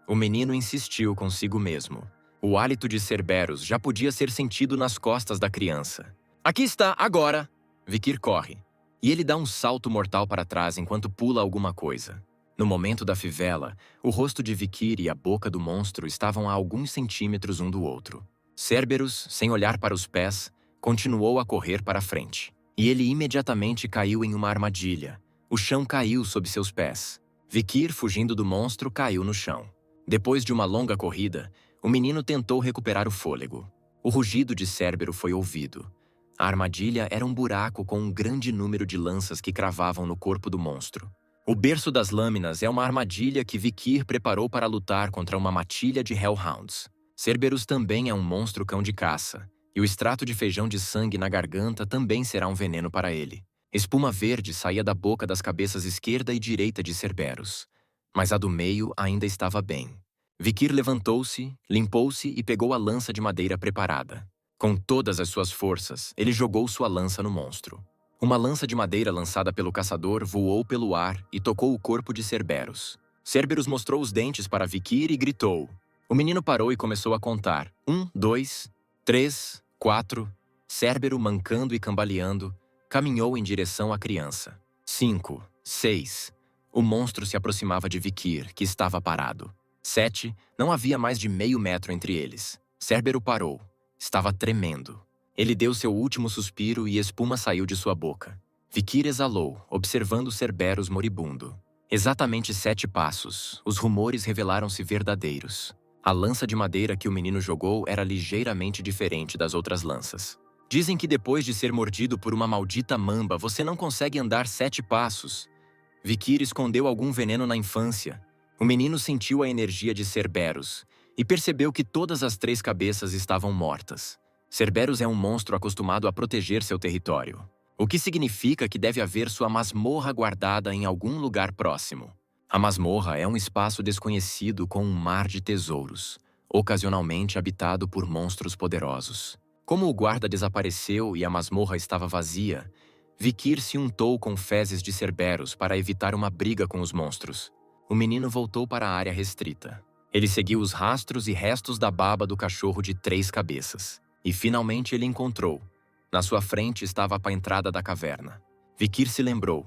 O menino insistiu consigo mesmo. O hálito de Cerberus já podia ser sentido nas costas da criança. Aqui está, agora! Vikir corre. E ele dá um salto mortal para trás enquanto pula alguma coisa. No momento da fivela, o rosto de Vikir e a boca do monstro estavam a alguns centímetros um do outro. Cerberus, sem olhar para os pés, continuou a correr para frente. E ele imediatamente caiu em uma armadilha. O chão caiu sob seus pés. Vikir, fugindo do monstro, caiu no chão. Depois de uma longa corrida, o menino tentou recuperar o fôlego. O rugido de Cerberus foi ouvido. A armadilha era um buraco com um grande número de lanças que cravavam no corpo do monstro. O berço das lâminas é uma armadilha que Vikir preparou para lutar contra uma matilha de Hellhounds. Cerberus também é um monstro cão de caça, e o extrato de feijão de sangue na garganta também será um veneno para ele. Espuma verde saía da boca das cabeças esquerda e direita de Cerberus, mas a do meio ainda estava bem. Vikir levantou-se, limpou-se e pegou a lança de madeira preparada. Com todas as suas forças, ele jogou sua lança no monstro. Uma lança de madeira lançada pelo caçador voou pelo ar e tocou o corpo de Cerberus. Cerberus mostrou os dentes para Vikir e gritou. O menino parou e começou a contar. 1, 2, 3, 4. Cerberus, mancando e cambaleando, caminhou em direção à criança. 5, 6. O monstro se aproximava de Vikir, que estava parado. 7. Não havia mais de meio metro entre eles. Cerberus parou. Estava tremendo. Ele deu seu último suspiro e espuma saiu de sua boca. Vikir exalou, observando Cerberus moribundo. Exatamente 7 passos, os rumores revelaram-se verdadeiros. A lança de madeira que o menino jogou era ligeiramente diferente das outras lanças. Dizem que depois de ser mordido por uma maldita mamba, você não consegue andar 7 passos. Vikir escondeu algum veneno na infância. O menino sentiu a energia de Cerberus e percebeu que todas as 3 cabeças estavam mortas. Cerberus é um monstro acostumado a proteger seu território, o que significa que deve haver sua masmorra guardada em algum lugar próximo. A masmorra é um espaço desconhecido com um mar de tesouros, ocasionalmente habitado por monstros poderosos. Como o guarda desapareceu e a masmorra estava vazia, Vikir se untou com fezes de Cerberus para evitar uma briga com os monstros. O menino voltou para a área restrita. Ele seguiu os rastros e restos da baba do cachorro de 3 cabeças. E finalmente ele encontrou. Na sua frente estava a entrada da caverna. Vikir se lembrou.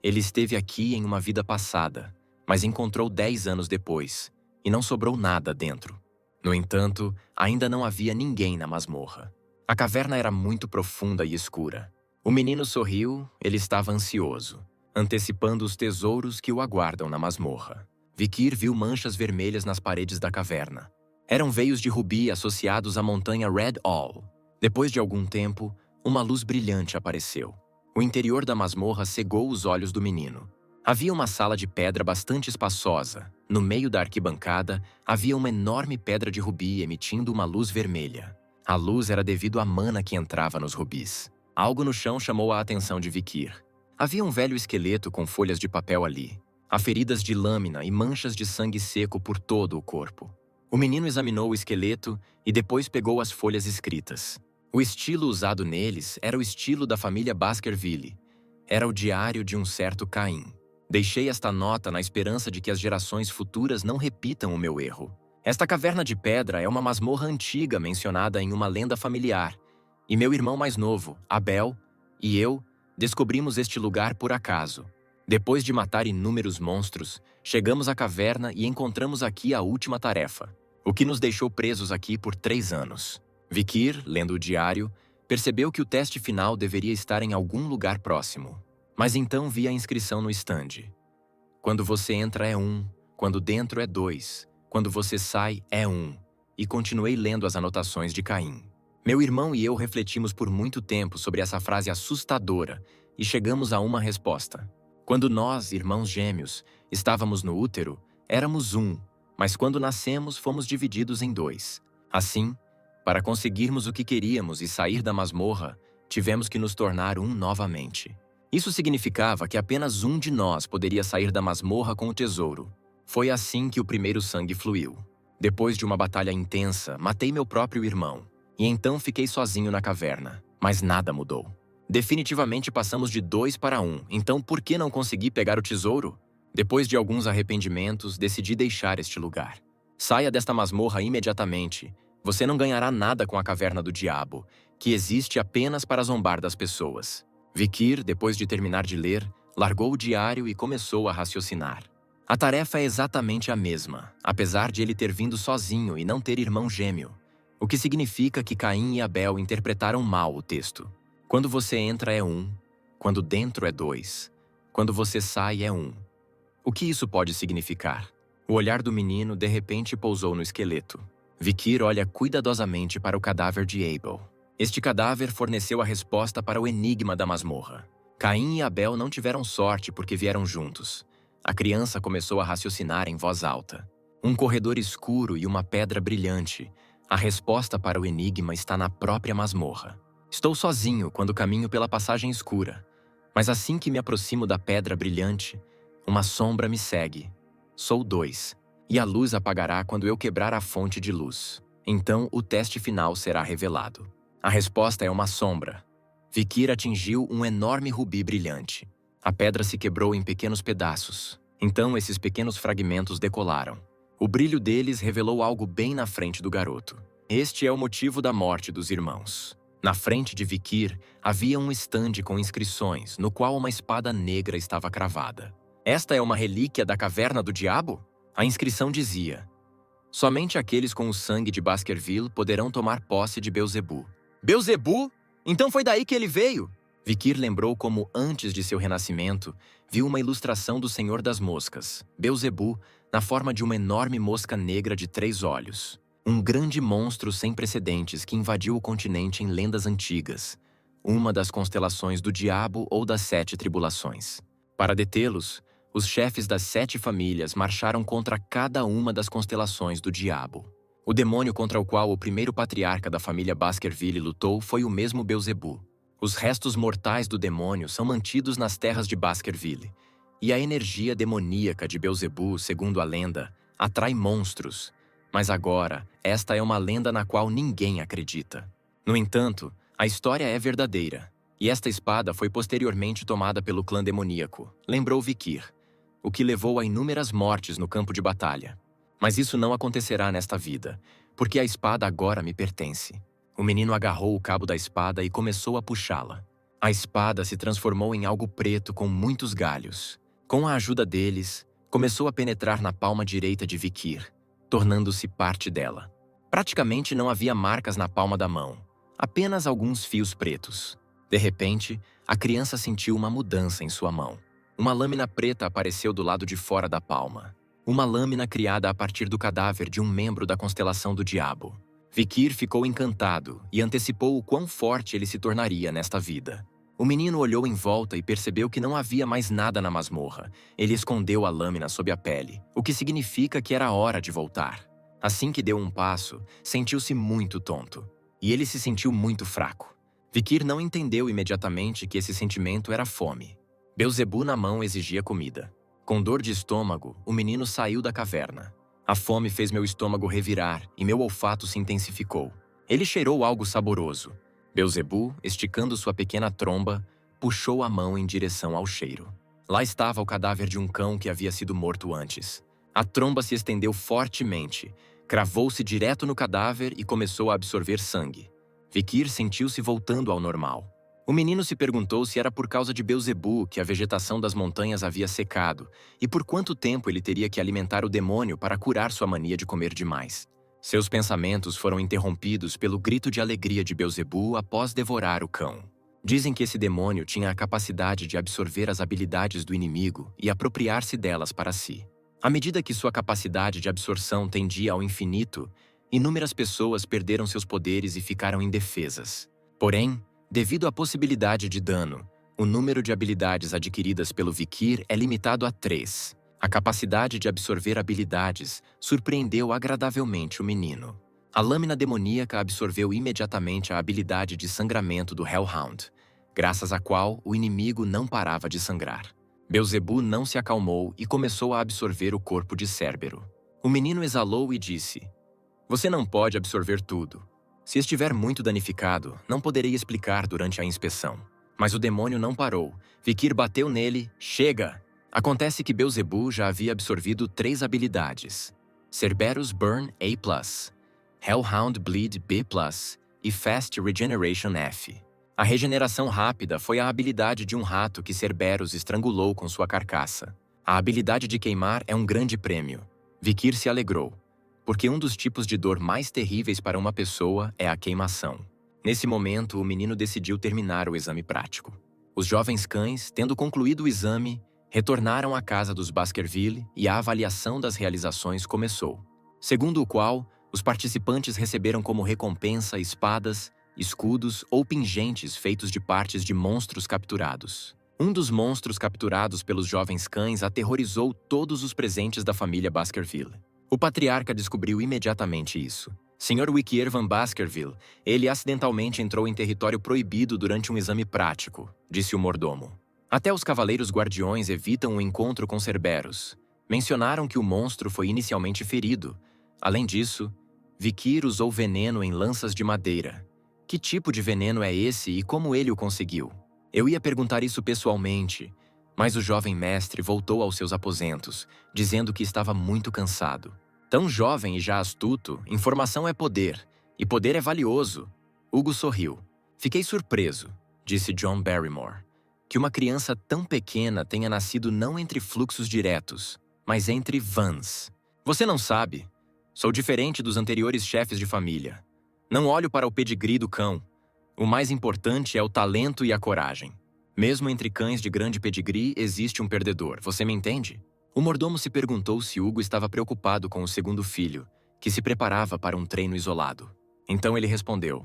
Ele esteve aqui em uma vida passada, mas encontrou 10 anos depois, e não sobrou nada dentro. No entanto, ainda não havia ninguém na masmorra. A caverna era muito profunda e escura. O menino sorriu, ele estava ansioso, antecipando os tesouros que o aguardam na masmorra. Vikir viu manchas vermelhas nas paredes da caverna. Eram veios de rubi associados à montanha Red All. Depois de algum tempo, uma luz brilhante apareceu. O interior da masmorra cegou os olhos do menino. Havia uma sala de pedra bastante espaçosa. No meio da arquibancada, havia uma enorme pedra de rubi emitindo uma luz vermelha. A luz era devido à mana que entrava nos rubis. Algo no chão chamou a atenção de Vikir. Havia um velho esqueleto com folhas de papel ali. Há feridas de lâmina e manchas de sangue seco por todo o corpo. O menino examinou o esqueleto e depois pegou as folhas escritas. O estilo usado neles era o estilo da família Baskerville. Era o diário de um certo Caim. Deixei esta nota na esperança de que as gerações futuras não repitam o meu erro. Esta caverna de pedra é uma masmorra antiga mencionada em uma lenda familiar. E meu irmão mais novo, Abel, e eu descobrimos este lugar por acaso. Depois de matar inúmeros monstros, chegamos à caverna e encontramos aqui a última tarefa, o que nos deixou presos aqui por 3 anos. Vikir, lendo o diário, percebeu que o teste final deveria estar em algum lugar próximo. Mas então vi a inscrição no estande. Quando você entra é 1, quando dentro é 2, quando você sai é 1. E continuei lendo as anotações de Caim. Meu irmão e eu refletimos por muito tempo sobre essa frase assustadora e chegamos a uma resposta. Quando nós, irmãos gêmeos, estávamos no útero, éramos 1, mas quando nascemos fomos divididos em 2. Assim, para conseguirmos o que queríamos e sair da masmorra, tivemos que nos tornar 1 novamente. Isso significava que apenas 1 de nós poderia sair da masmorra com o tesouro. Foi assim que o primeiro sangue fluiu. Depois de uma batalha intensa, matei meu próprio irmão. E então fiquei sozinho na caverna. Mas nada mudou. Definitivamente passamos de 2 para 1, então por que não consegui pegar o tesouro? Depois de alguns arrependimentos, decidi deixar este lugar. Saia desta masmorra imediatamente. Você não ganhará nada com a caverna do diabo, que existe apenas para zombar das pessoas. Vikir, depois de terminar de ler, largou o diário e começou a raciocinar. A tarefa é exatamente a mesma, apesar de ele ter vindo sozinho e não ter irmão gêmeo. O que significa que Caim e Abel interpretaram mal o texto. Quando você entra é 1, quando dentro é 2, quando você sai é 1. O que isso pode significar? O olhar do menino de repente pousou no esqueleto. Vikir olha cuidadosamente para o cadáver de Abel. Este cadáver forneceu a resposta para o enigma da masmorra. Caim e Abel não tiveram sorte porque vieram juntos. A criança começou a raciocinar em voz alta. Um corredor escuro e uma pedra brilhante. A resposta para o enigma está na própria masmorra. Estou sozinho quando caminho pela passagem escura, mas assim que me aproximo da pedra brilhante, uma sombra me segue. Sou 2, e a luz apagará quando eu quebrar a fonte de luz. Então o teste final será revelado. A resposta é uma sombra. Vikir atingiu um enorme rubi brilhante. A pedra se quebrou em pequenos pedaços. Então esses pequenos fragmentos decolaram. O brilho deles revelou algo bem na frente do garoto. Este é o motivo da morte dos irmãos. Na frente de Vikir havia um estande com inscrições, no qual uma espada negra estava cravada. Esta é uma relíquia da caverna do diabo? A inscrição dizia: somente aqueles com o sangue de Baskerville poderão tomar posse de Beelzebu. Beelzebu? Então foi daí que ele veio? Vikir lembrou como, antes de seu renascimento, viu uma ilustração do Senhor das Moscas, Beelzebu, na forma de uma enorme mosca negra de 3 olhos. Um grande monstro sem precedentes que invadiu o continente em lendas antigas, uma das constelações do diabo ou das 7 tribulações. Para detê-los, os chefes das 7 famílias marcharam contra cada uma das constelações do diabo. O demônio contra o qual o primeiro patriarca da família Baskerville lutou foi o mesmo Beelzebu. Os restos mortais do demônio são mantidos nas terras de Baskerville, E a energia demoníaca de Beelzebub, segundo a lenda, atrai monstros. Mas agora, esta é uma lenda na qual ninguém acredita. No entanto, a história é verdadeira. E esta espada foi posteriormente tomada pelo clã demoníaco, lembrou Vikir, o que levou a inúmeras mortes no campo de batalha. Mas isso não acontecerá nesta vida, porque a espada agora me pertence. O menino agarrou o cabo da espada e começou a puxá-la. A espada se transformou em algo preto com muitos galhos. Com a ajuda deles, começou a penetrar na palma direita de Vikir, tornando-se parte dela. Praticamente não havia marcas na palma da mão, apenas alguns fios pretos. De repente, a criança sentiu uma mudança em sua mão. Uma lâmina preta apareceu do lado de fora da palma. Uma lâmina criada a partir do cadáver de um membro da constelação do Diabo. Vikir ficou encantado e antecipou o quão forte ele se tornaria nesta vida. O menino olhou em volta e percebeu que não havia mais nada na masmorra. Ele escondeu a lâmina sob a pele, o que significa que era hora de voltar. Assim que deu um passo, sentiu-se muito tonto. E ele se sentiu muito fraco. Vikir não entendeu imediatamente que esse sentimento era fome. Beelzebub na mão exigia comida. Com dor de estômago, o menino saiu da caverna. A fome fez meu estômago revirar e meu olfato se intensificou. Ele cheirou algo saboroso. Beelzebub, esticando sua pequena tromba, puxou a mão em direção ao cheiro. Lá estava o cadáver de um cão que havia sido morto antes. A tromba se estendeu fortemente, cravou-se direto no cadáver e começou a absorver sangue. Vikir sentiu-se voltando ao normal. O menino se perguntou se era por causa de Beelzebub que a vegetação das montanhas havia secado e por quanto tempo ele teria que alimentar o demônio para curar sua mania de comer demais. Seus pensamentos foram interrompidos pelo grito de alegria de Beelzebub após devorar o cão. Dizem que esse demônio tinha a capacidade de absorver as habilidades do inimigo e apropriar-se delas para si. À medida que sua capacidade de absorção tendia ao infinito, inúmeras pessoas perderam seus poderes e ficaram indefesas. Porém, devido à possibilidade de dano, o número de habilidades adquiridas pelo Vikir é limitado a 3. A capacidade de absorver habilidades surpreendeu agradavelmente o menino. A lâmina demoníaca absorveu imediatamente a habilidade de sangramento do Hellhound, graças à qual o inimigo não parava de sangrar. Beelzebub não se acalmou e começou a absorver o corpo de Cérbero. O menino exalou e disse: "Você não pode absorver tudo. Se estiver muito danificado, não poderei explicar durante a inspeção." Mas o demônio não parou. Vikir bateu nele. "Chega!" Acontece que Beelzebub já havia absorvido 3 habilidades: Cerberus Burn A+, Hellhound Bleed B+, e Fast Regeneration F. A regeneração rápida foi a habilidade de um rato que Cerberus estrangulou com sua carcaça. A habilidade de queimar é um grande prêmio. Vikir se alegrou, porque um dos tipos de dor mais terríveis para uma pessoa é a queimação. Nesse momento, o menino decidiu terminar o exame prático. Os jovens cães, tendo concluído o exame, retornaram à casa dos Baskerville e a avaliação das realizações começou, segundo o qual os participantes receberam como recompensa espadas, escudos ou pingentes feitos de partes de monstros capturados. Um dos monstros capturados pelos jovens cães aterrorizou todos os presentes da família Baskerville. O patriarca descobriu imediatamente isso. Sr. Vikir Van Baskerville, ele acidentalmente entrou em território proibido durante um exame prático, disse o mordomo. Até os cavaleiros guardiões evitam o encontro com Cerberus. Mencionaram que o monstro foi inicialmente ferido. Além disso, Vikir usou veneno em lanças de madeira. Que tipo de veneno é esse e como ele o conseguiu? Eu ia perguntar isso pessoalmente, mas o jovem mestre voltou aos seus aposentos, dizendo que estava muito cansado. Tão jovem e já astuto, informação é poder, e poder é valioso. Hugo sorriu. Fiquei surpreso, disse John Barrymore, que uma criança tão pequena tenha nascido não entre fluxos diretos, mas entre vans. Você não sabe. Sou diferente dos anteriores chefes de família. Não olho para o pedigree do cão. O mais importante é o talento e a coragem. Mesmo entre cães de grande pedigree, existe um perdedor, você me entende? O mordomo se perguntou se Hugo estava preocupado com o segundo filho, que se preparava para um treino isolado. Então ele respondeu: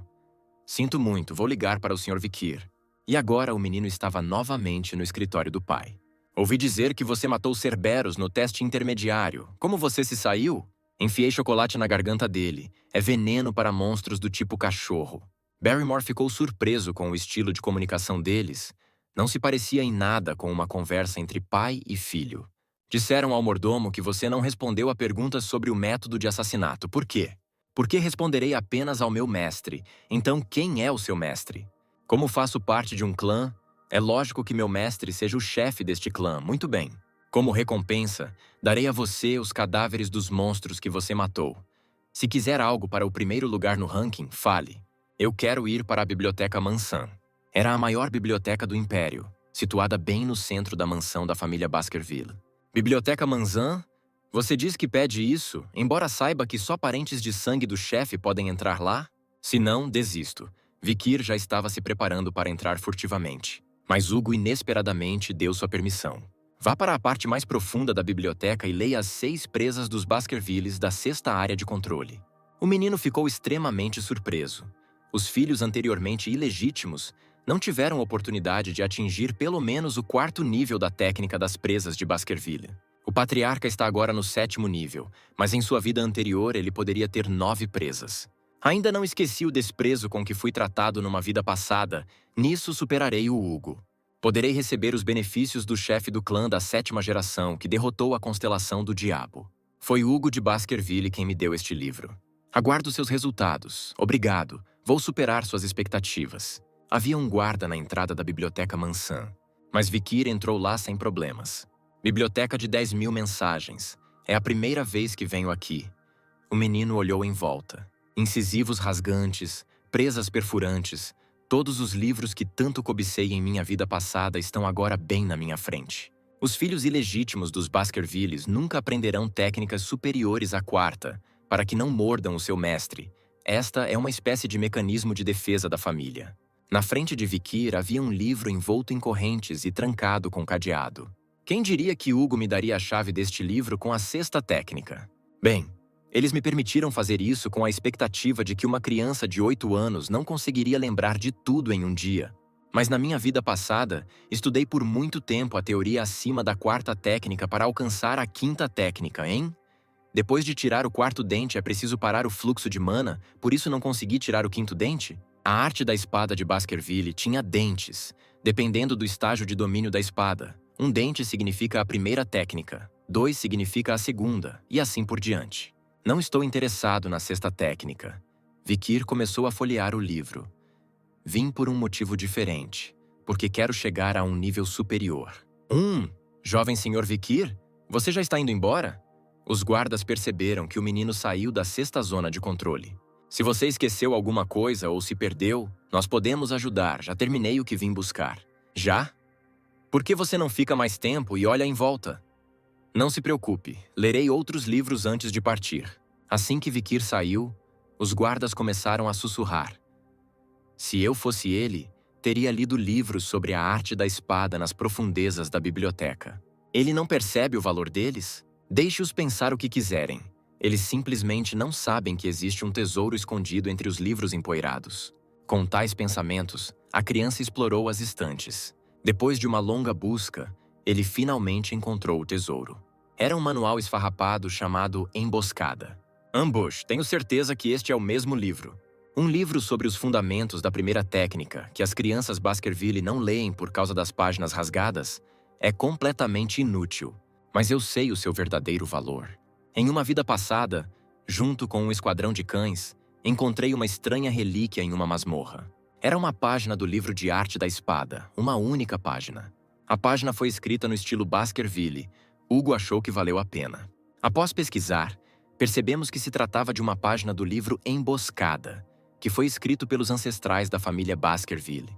"Sinto muito, vou ligar para o Sr. Vikir." E agora o menino estava novamente no escritório do pai. "Ouvi dizer que você matou Cerberus no teste intermediário. Como você se saiu?" Enfiei chocolate na garganta dele. É veneno para monstros do tipo cachorro. Barrymore ficou surpreso com o estilo de comunicação deles, Não se parecia em nada com uma conversa entre pai e filho. Disseram ao mordomo que você não respondeu a perguntas sobre o método de assassinato. Por quê? Porque responderei apenas ao meu mestre. Então, quem é o seu mestre? Como faço parte de um clã, é lógico que meu mestre seja o chefe deste clã. Muito bem. Como recompensa, darei a você os cadáveres dos monstros que você matou. Se quiser algo para o primeiro lugar no ranking, fale. Eu quero ir para a Biblioteca Mansan. Era a maior biblioteca do Império, situada bem no centro da mansão da família Baskerville. Biblioteca Mansan? Você diz que pede isso, embora saiba que só parentes de sangue do chefe podem entrar lá? Se não, desisto. Vikir já estava se preparando para entrar furtivamente. Mas Hugo inesperadamente deu sua permissão. Vá para a parte mais profunda da biblioteca e leia as 6 presas dos Baskervilles da 6ª área de controle. O menino ficou extremamente surpreso. Os filhos anteriormente ilegítimos não tiveram oportunidade de atingir pelo menos o 4º nível da técnica das presas de Baskerville. O patriarca está agora no 7º nível, mas em sua vida anterior ele poderia ter 9 presas. Ainda não esqueci o desprezo com que fui tratado numa vida passada, nisso superarei o Hugo. Poderei receber os benefícios do chefe do clã da 7ª geração que derrotou a constelação do Diabo. Foi Hugo de Baskerville quem me deu este livro. Aguardo seus resultados. Obrigado. Vou superar suas expectativas. Havia um guarda na entrada da Biblioteca Mansan, mas Vikir entrou lá sem problemas. Biblioteca de 10.000 mensagens. É a primeira vez que venho aqui. O menino olhou em volta. Incisivos rasgantes, presas perfurantes, todos os livros que tanto cobicei em minha vida passada estão agora bem na minha frente. Os filhos ilegítimos dos Baskervilles nunca aprenderão técnicas superiores à 4ª, para que não mordam o seu mestre. Esta é uma espécie de mecanismo de defesa da família. Na frente de Vikir havia um livro envolto em correntes e trancado com cadeado. Quem diria que Hugo me daria a chave deste livro com a 6ª técnica? Bem, eles me permitiram fazer isso com a expectativa de que uma criança de 8 anos não conseguiria lembrar de tudo em um dia. Mas na minha vida passada, estudei por muito tempo a teoria acima da 4ª técnica para alcançar a 5ª técnica, hein? Depois de tirar o 4º dente é preciso parar o fluxo de mana, por isso não consegui tirar o 5º dente? A arte da espada de Baskerville tinha dentes, dependendo do estágio de domínio da espada. Um dente significa a primeira técnica, 2 significa a segunda, e assim por diante. Não estou interessado na 6ª técnica. Vikir começou a folhear o livro. Vim por um motivo diferente, porque quero chegar a um nível superior. Jovem senhor Vikir, você já está indo embora? Os guardas perceberam que o menino saiu da 6ª zona de controle. Se você esqueceu alguma coisa ou se perdeu, nós podemos ajudar, já terminei o que vim buscar. Já? Por que você não fica mais tempo e olha em volta? Não se preocupe, lerei outros livros antes de partir. Assim que Vikir saiu, os guardas começaram a sussurrar. Se eu fosse ele, teria lido livros sobre a arte da espada nas profundezas da biblioteca. Ele não percebe o valor deles? Deixe-os pensar o que quiserem. Eles simplesmente não sabem que existe um tesouro escondido entre os livros empoeirados. Com tais pensamentos, a criança explorou as estantes. Depois de uma longa busca, ele finalmente encontrou o tesouro. Era um manual esfarrapado chamado Emboscada. Ambush, tenho certeza que este é o mesmo livro. Um livro sobre os fundamentos da primeira técnica, que as crianças Baskerville não leem por causa das páginas rasgadas, é completamente inútil. Mas eu sei o seu verdadeiro valor. Em uma vida passada, junto com um esquadrão de cães, encontrei uma estranha relíquia em uma masmorra. Era uma página do livro de arte da espada, uma única página. A página foi escrita no estilo Baskerville. Hugo achou que valeu a pena. Após pesquisar, percebemos que se tratava de uma página do livro Emboscada, que foi escrito pelos ancestrais da família Baskerville.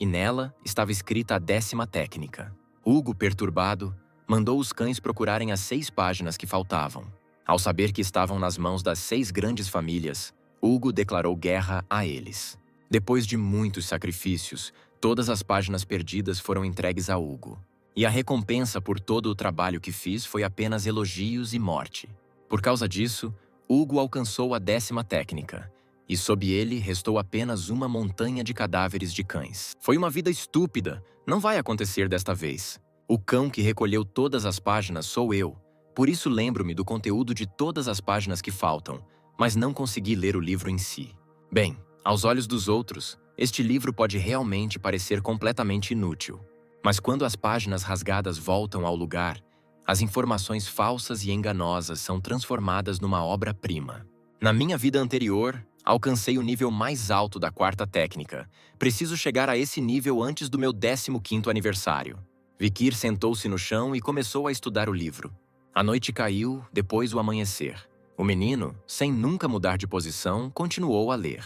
E nela estava escrita a 10ª técnica. Hugo, perturbado, mandou os cães procurarem as 6 páginas que faltavam. Ao saber que estavam nas mãos das 6 grandes famílias, Hugo declarou guerra a eles. Depois de muitos sacrifícios, todas as páginas perdidas foram entregues a Hugo. E a recompensa por todo o trabalho que fiz foi apenas elogios e morte. Por causa disso, Hugo alcançou a 10ª técnica, e sob ele restou apenas uma montanha de cadáveres de cães. Foi uma vida estúpida, não vai acontecer desta vez. O cão que recolheu todas as páginas sou eu, por isso lembro-me do conteúdo de todas as páginas que faltam, mas não consegui ler o livro em si. Bem, aos olhos dos outros, este livro pode realmente parecer completamente inútil. Mas quando as páginas rasgadas voltam ao lugar, as informações falsas e enganosas são transformadas numa obra-prima. Na minha vida anterior, alcancei o nível mais alto da quarta técnica. Preciso chegar a esse nível antes do meu 15º aniversário. Vikir sentou-se no chão e começou a estudar o livro. A noite caiu, depois o amanhecer. O menino, sem nunca mudar de posição, continuou a ler.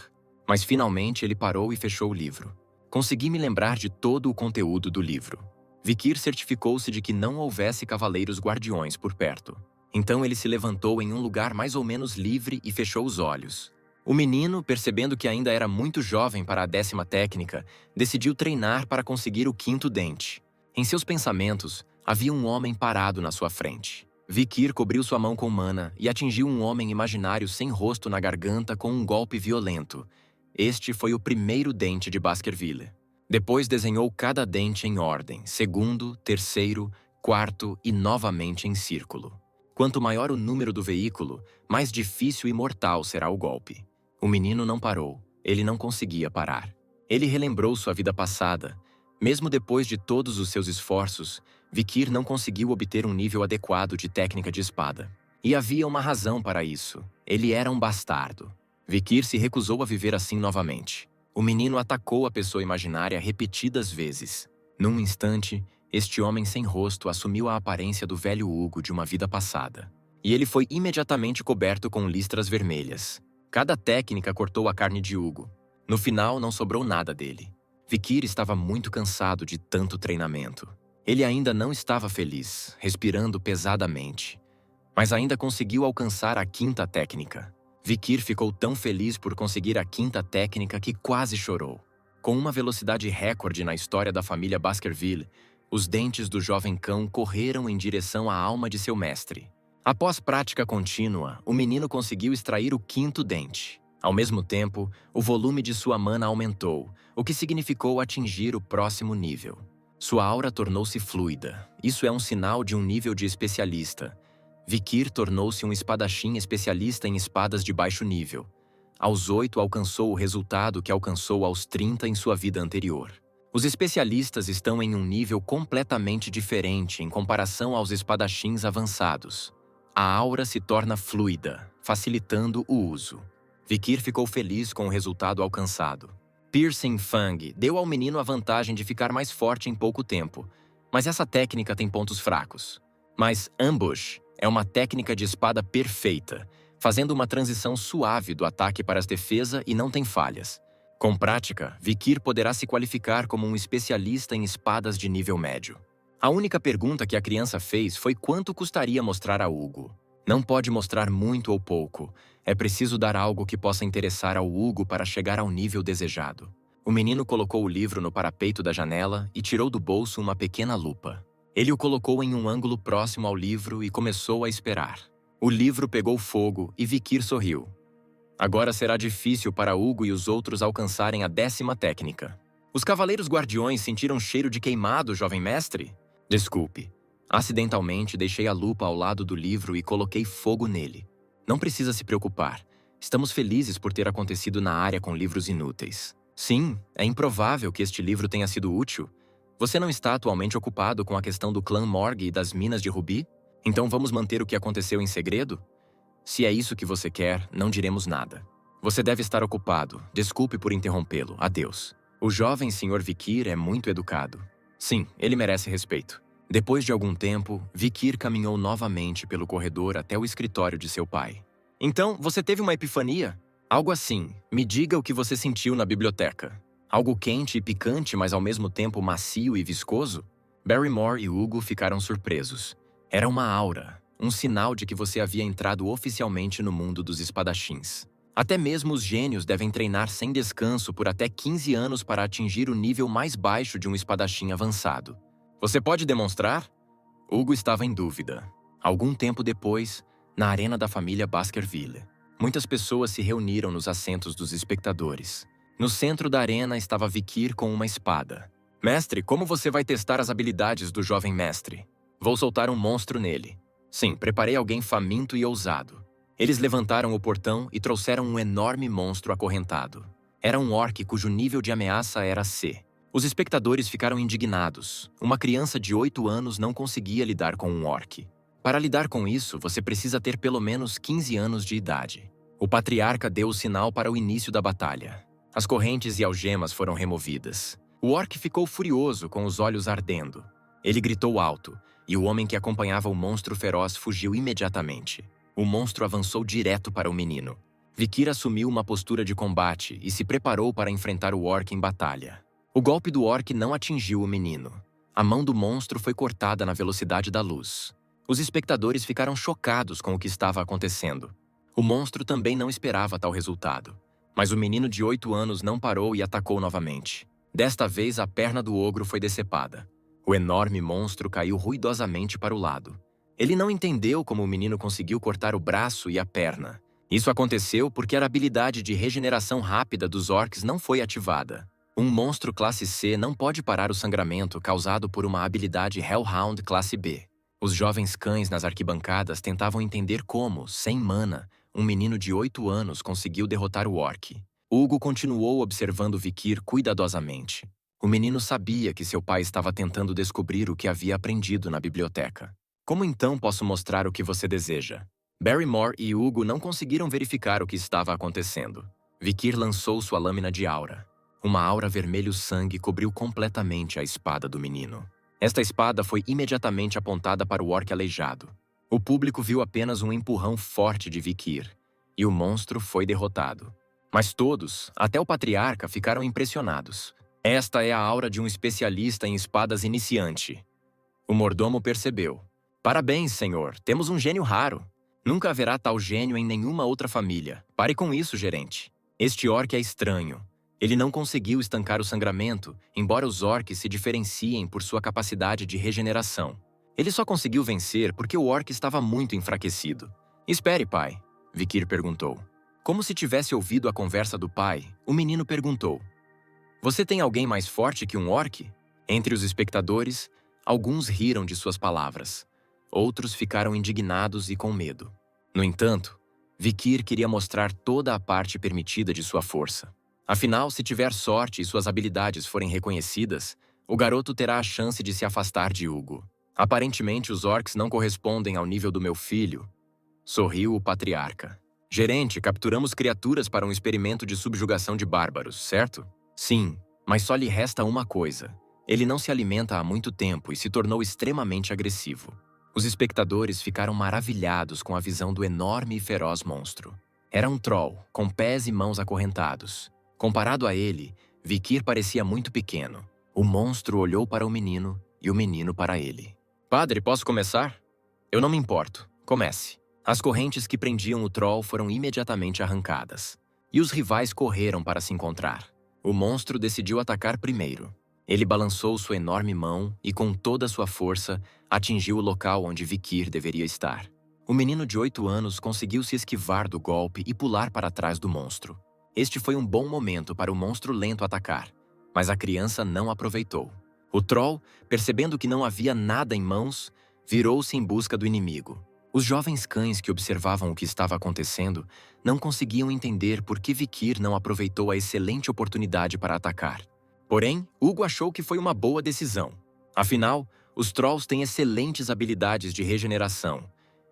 Mas finalmente ele parou e fechou o livro. Consegui me lembrar de todo o conteúdo do livro. Vikir certificou-se de que não houvesse cavaleiros guardiões por perto. Então ele se levantou em um lugar mais ou menos livre e fechou os olhos. O menino, percebendo que ainda era muito jovem para a 10ª técnica, decidiu treinar para conseguir o 5º dente. Em seus pensamentos, havia um homem parado na sua frente. Vikir cobriu sua mão com mana e atingiu um homem imaginário sem rosto na garganta com um golpe violento. Este foi o primeiro dente de Baskerville. Depois desenhou cada dente em ordem, segundo, terceiro, quarto e novamente em círculo. Quanto maior o número do veículo, mais difícil e mortal será o golpe. O menino não parou. Ele não conseguia parar. Ele relembrou sua vida passada. Mesmo depois de todos os seus esforços, Vikir não conseguiu obter um nível adequado de técnica de espada. E havia uma razão para isso. Ele era um bastardo. Vikir se recusou a viver assim novamente. O menino atacou a pessoa imaginária repetidas vezes. Num instante, este homem sem rosto assumiu a aparência do velho Hugo de uma vida passada. E ele foi imediatamente coberto com listras vermelhas. Cada técnica cortou a carne de Hugo. No final, não sobrou nada dele. Vikir estava muito cansado de tanto treinamento. Ele ainda não estava feliz, respirando pesadamente. Mas ainda conseguiu alcançar a 5ª técnica. Vikir ficou tão feliz por conseguir a 5ª técnica que quase chorou. Com uma velocidade recorde na história da família Baskerville, os dentes do jovem cão correram em direção à alma de seu mestre. Após prática contínua, o menino conseguiu extrair o 5º dente. Ao mesmo tempo, o volume de sua mana aumentou, o que significou atingir o próximo nível. Sua aura tornou-se fluida. Isso é um sinal de um nível de especialista. Vikir tornou-se um espadachim especialista em espadas de baixo nível. Aos 8 alcançou o resultado que alcançou aos 30 em sua vida anterior. Os especialistas estão em um nível completamente diferente em comparação aos espadachins avançados. A aura se torna fluida, facilitando o uso. Vikir ficou feliz com o resultado alcançado. Piercing Fang deu ao menino a vantagem de ficar mais forte em pouco tempo, mas essa técnica tem pontos fracos. Mas Ambush é uma técnica de espada perfeita, fazendo uma transição suave do ataque para a defesa e não tem falhas. Com prática, Vikir poderá se qualificar como um especialista em espadas de nível médio. A única pergunta que a criança fez foi quanto custaria mostrar a Hugo. Não pode mostrar muito ou pouco. É preciso dar algo que possa interessar ao Hugo para chegar ao nível desejado. O menino colocou o livro no parapeito da janela e tirou do bolso uma pequena lupa. Ele o colocou em um ângulo próximo ao livro e começou a esperar. O livro pegou fogo e Vikir sorriu. Agora será difícil para Hugo e os outros alcançarem a 10ª técnica. Os cavaleiros guardiões sentiram cheiro de queimado, jovem mestre? Desculpe. Acidentalmente deixei a lupa ao lado do livro e coloquei fogo nele. Não precisa se preocupar. Estamos felizes por ter acontecido na área com livros inúteis. Sim, é improvável que este livro tenha sido útil. Você não está atualmente ocupado com a questão do clã Morgue e das minas de Rubi? Então vamos manter o que aconteceu em segredo? Se é isso que você quer, não diremos nada. Você deve estar ocupado. Desculpe por interrompê-lo. Adeus. O jovem Sr. Vikir é muito educado. Sim, ele merece respeito. Depois de algum tempo, Vikir caminhou novamente pelo corredor até o escritório de seu pai. Então, você teve uma epifania? Algo assim. Me diga o que você sentiu na biblioteca. Algo quente e picante, mas ao mesmo tempo macio e viscoso? Barrymore e Hugo ficaram surpresos. Era uma aura, um sinal de que você havia entrado oficialmente no mundo dos espadachins. Até mesmo os gênios devem treinar sem descanso por até 15 anos para atingir o nível mais baixo de um espadachim avançado. Você pode demonstrar? Hugo estava em dúvida. Algum tempo depois, na arena da família Baskerville, muitas pessoas se reuniram nos assentos dos espectadores. No centro da arena estava Vikir com uma espada. Mestre, como você vai testar as habilidades do jovem mestre? Vou soltar um monstro nele. Sim, preparei alguém faminto e ousado. Eles levantaram o portão e trouxeram um enorme monstro acorrentado. Era um orc cujo nível de ameaça era C. Os espectadores ficaram indignados. Uma criança de 8 anos não conseguia lidar com um orc. Para lidar com isso, você precisa ter pelo menos 15 anos de idade. O patriarca deu o sinal para o início da batalha. As correntes e algemas foram removidas. O orc ficou furioso, com os olhos ardendo. Ele gritou alto, e o homem que acompanhava o monstro feroz fugiu imediatamente. O monstro avançou direto para o menino. Vikir assumiu uma postura de combate e se preparou para enfrentar o orc em batalha. O golpe do orc não atingiu o menino. A mão do monstro foi cortada na velocidade da luz. Os espectadores ficaram chocados com o que estava acontecendo. O monstro também não esperava tal resultado. Mas o menino de 8 anos não parou e atacou novamente. Desta vez, a perna do ogro foi decepada. O enorme monstro caiu ruidosamente para o lado. Ele não entendeu como o menino conseguiu cortar o braço e a perna. Isso aconteceu porque a habilidade de regeneração rápida dos orcs não foi ativada. Um monstro classe C não pode parar o sangramento causado por uma habilidade Hellhound classe B. Os jovens cães nas arquibancadas tentavam entender como, sem mana, um menino de 8 anos conseguiu derrotar o orc. Hugo continuou observando Vikir cuidadosamente. O menino sabia que seu pai estava tentando descobrir o que havia aprendido na biblioteca. Como então posso mostrar o que você deseja? Barrymore e Hugo não conseguiram verificar o que estava acontecendo. Vikir lançou sua lâmina de aura. Uma aura vermelho-sangue cobriu completamente a espada do menino. Esta espada foi imediatamente apontada para o orc aleijado. O público viu apenas um empurrão forte de Vikir, e o monstro foi derrotado. Mas todos, até o patriarca, ficaram impressionados. Esta é a aura de um especialista em espadas iniciante. O mordomo percebeu. Parabéns, senhor, temos um gênio raro. Nunca haverá tal gênio em nenhuma outra família. Pare com isso, gerente. Este orc é estranho. Ele não conseguiu estancar o sangramento, embora os orcs se diferenciem por sua capacidade de regeneração. Ele só conseguiu vencer porque o orc estava muito enfraquecido. Espere, pai, Vikir perguntou. Como se tivesse ouvido a conversa do pai, o menino perguntou. Você tem alguém mais forte que um orc? Entre os espectadores, alguns riram de suas palavras. Outros ficaram indignados e com medo. No entanto, Vikir queria mostrar toda a parte permitida de sua força. Afinal, se tiver sorte e suas habilidades forem reconhecidas, o garoto terá a chance de se afastar de Hugo. Aparentemente, os orcs não correspondem ao nível do meu filho. Sorriu o patriarca. Gerente, capturamos criaturas para um experimento de subjugação de bárbaros, certo? Sim, mas só lhe resta uma coisa. Ele não se alimenta há muito tempo e se tornou extremamente agressivo. Os espectadores ficaram maravilhados com a visão do enorme e feroz monstro. Era um troll, com pés e mãos acorrentados. Comparado a ele, Vikir parecia muito pequeno. O monstro olhou para o menino e o menino para ele. Padre, posso começar? Eu não me importo. Comece. As correntes que prendiam o troll foram imediatamente arrancadas. E os rivais correram para se encontrar. O monstro decidiu atacar primeiro. Ele balançou sua enorme mão e, com toda sua força, atingiu o local onde Vikir deveria estar. O menino de 8 anos conseguiu se esquivar do golpe e pular para trás do monstro. Este foi um bom momento para o monstro lento atacar, mas a criança não aproveitou. O troll, percebendo que não havia nada em mãos, virou-se em busca do inimigo. Os jovens cães que observavam o que estava acontecendo não conseguiam entender por que Vikir não aproveitou a excelente oportunidade para atacar. Porém, Hugo achou que foi uma boa decisão. Afinal, os trolls têm excelentes habilidades de regeneração,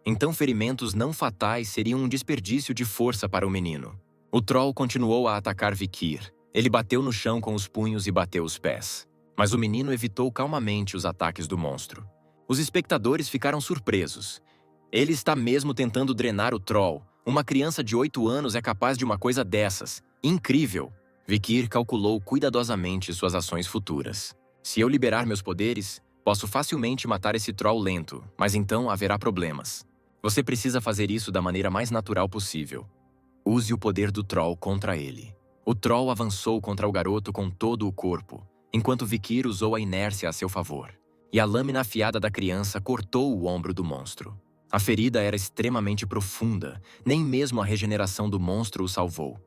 então ferimentos não fatais seriam um desperdício de força para o menino. O troll continuou a atacar Vikir. Ele bateu no chão com os punhos e bateu os pés. Mas o menino evitou calmamente os ataques do monstro. Os espectadores ficaram surpresos. Ele está mesmo tentando drenar o troll. Uma criança de 8 anos é capaz de uma coisa dessas. Incrível! Vikir calculou cuidadosamente suas ações futuras. Se eu liberar meus poderes, posso facilmente matar esse troll lento, mas então haverá problemas. Você precisa fazer isso da maneira mais natural possível. Use o poder do troll contra ele. O troll avançou contra o garoto com todo o corpo, enquanto Vikir usou a inércia a seu favor. E a lâmina afiada da criança cortou o ombro do monstro. A ferida era extremamente profunda, nem mesmo a regeneração do monstro o salvou.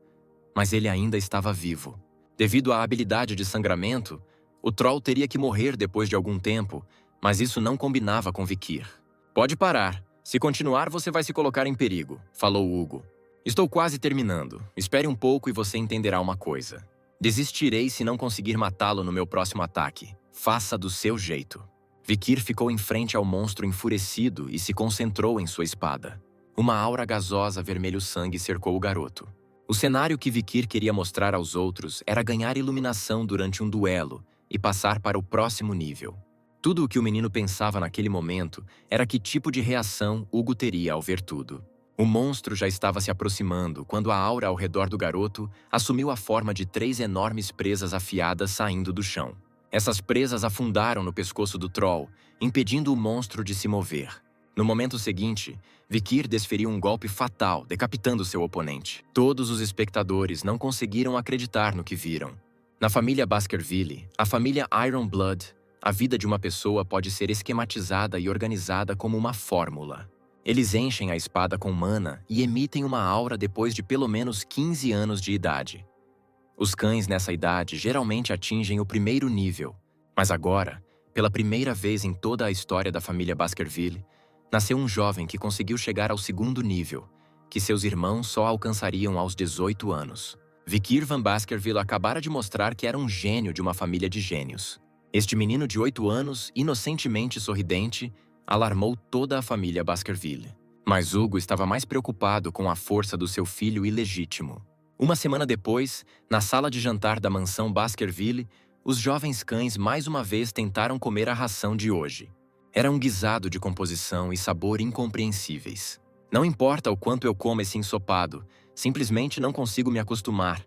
Mas ele ainda estava vivo. Devido à habilidade de sangramento, o troll teria que morrer depois de algum tempo, mas isso não combinava com Vikir. Pode parar. Se continuar, você vai se colocar em perigo, falou Hugo. Estou quase terminando. Espere um pouco e você entenderá uma coisa. Desistirei se não conseguir matá-lo no meu próximo ataque. Faça do seu jeito. Vikir ficou em frente ao monstro enfurecido e se concentrou em sua espada. Uma aura gasosa vermelho-sangue cercou o garoto. O cenário que Vikir queria mostrar aos outros era ganhar iluminação durante um duelo e passar para o próximo nível. Tudo o que o menino pensava naquele momento era que tipo de reação Hugo teria ao ver tudo. O monstro já estava se aproximando quando a aura ao redor do garoto assumiu a forma de 3 enormes presas afiadas saindo do chão. Essas presas afundaram no pescoço do troll, impedindo o monstro de se mover. No momento seguinte, Vikir desferiu um golpe fatal, decapitando seu oponente. Todos os espectadores não conseguiram acreditar no que viram. Na família Baskerville, a família Iron Blood, a vida de uma pessoa pode ser esquematizada e organizada como uma fórmula. Eles enchem a espada com mana e emitem uma aura depois de pelo menos 15 anos de idade. Os cães nessa idade geralmente atingem o primeiro nível, mas agora, pela primeira vez em toda a história da família Baskerville, nasceu um jovem que conseguiu chegar ao segundo nível, que seus irmãos só alcançariam aos 18 anos. Vikir Van Baskerville acabara de mostrar que era um gênio de uma família de gênios. Este menino de 8 anos, inocentemente sorridente, alarmou toda a família Baskerville. Mas Hugo estava mais preocupado com a força do seu filho ilegítimo. Uma semana depois, na sala de jantar da mansão Baskerville, os jovens cães mais uma vez tentaram comer a ração de hoje. Era um guisado de composição e sabor incompreensíveis. Não importa o quanto eu como esse ensopado, simplesmente não consigo me acostumar.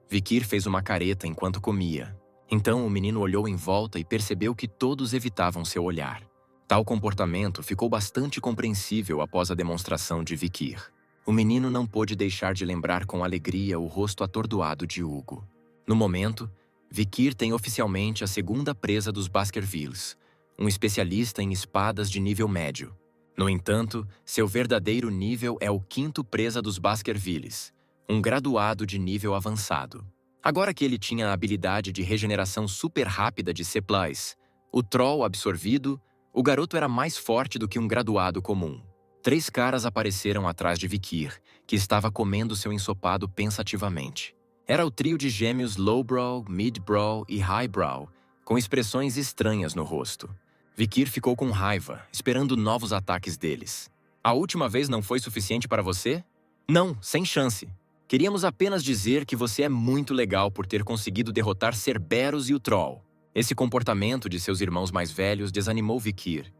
Vikir fez uma careta enquanto comia. Então o menino olhou em volta e percebeu que todos evitavam seu olhar. Tal comportamento ficou bastante compreensível após a demonstração de Vikir. O menino não pôde deixar de lembrar com alegria o rosto atordoado de Hugo. No momento, Vikir tem oficialmente a segunda presa dos Baskervilles, um especialista em espadas de nível médio. No entanto, seu verdadeiro nível é o 5º presa dos Baskervilles, um graduado de nível avançado. Agora que ele tinha a habilidade de regeneração super rápida de Supplies, o Troll absorvido, o garoto era mais forte do que um graduado comum. 3 caras apareceram atrás de Vikir, que estava comendo seu ensopado pensativamente. Era o trio de gêmeos Lowbrow, Midbrow e Highbrow, com expressões estranhas no rosto. Vikir ficou com raiva, esperando novos ataques deles. A última vez não foi suficiente para você? Não, sem chance. Queríamos apenas dizer que você é muito legal por ter conseguido derrotar Cerberus e o Troll. Esse comportamento de seus irmãos mais velhos desanimou Vikir.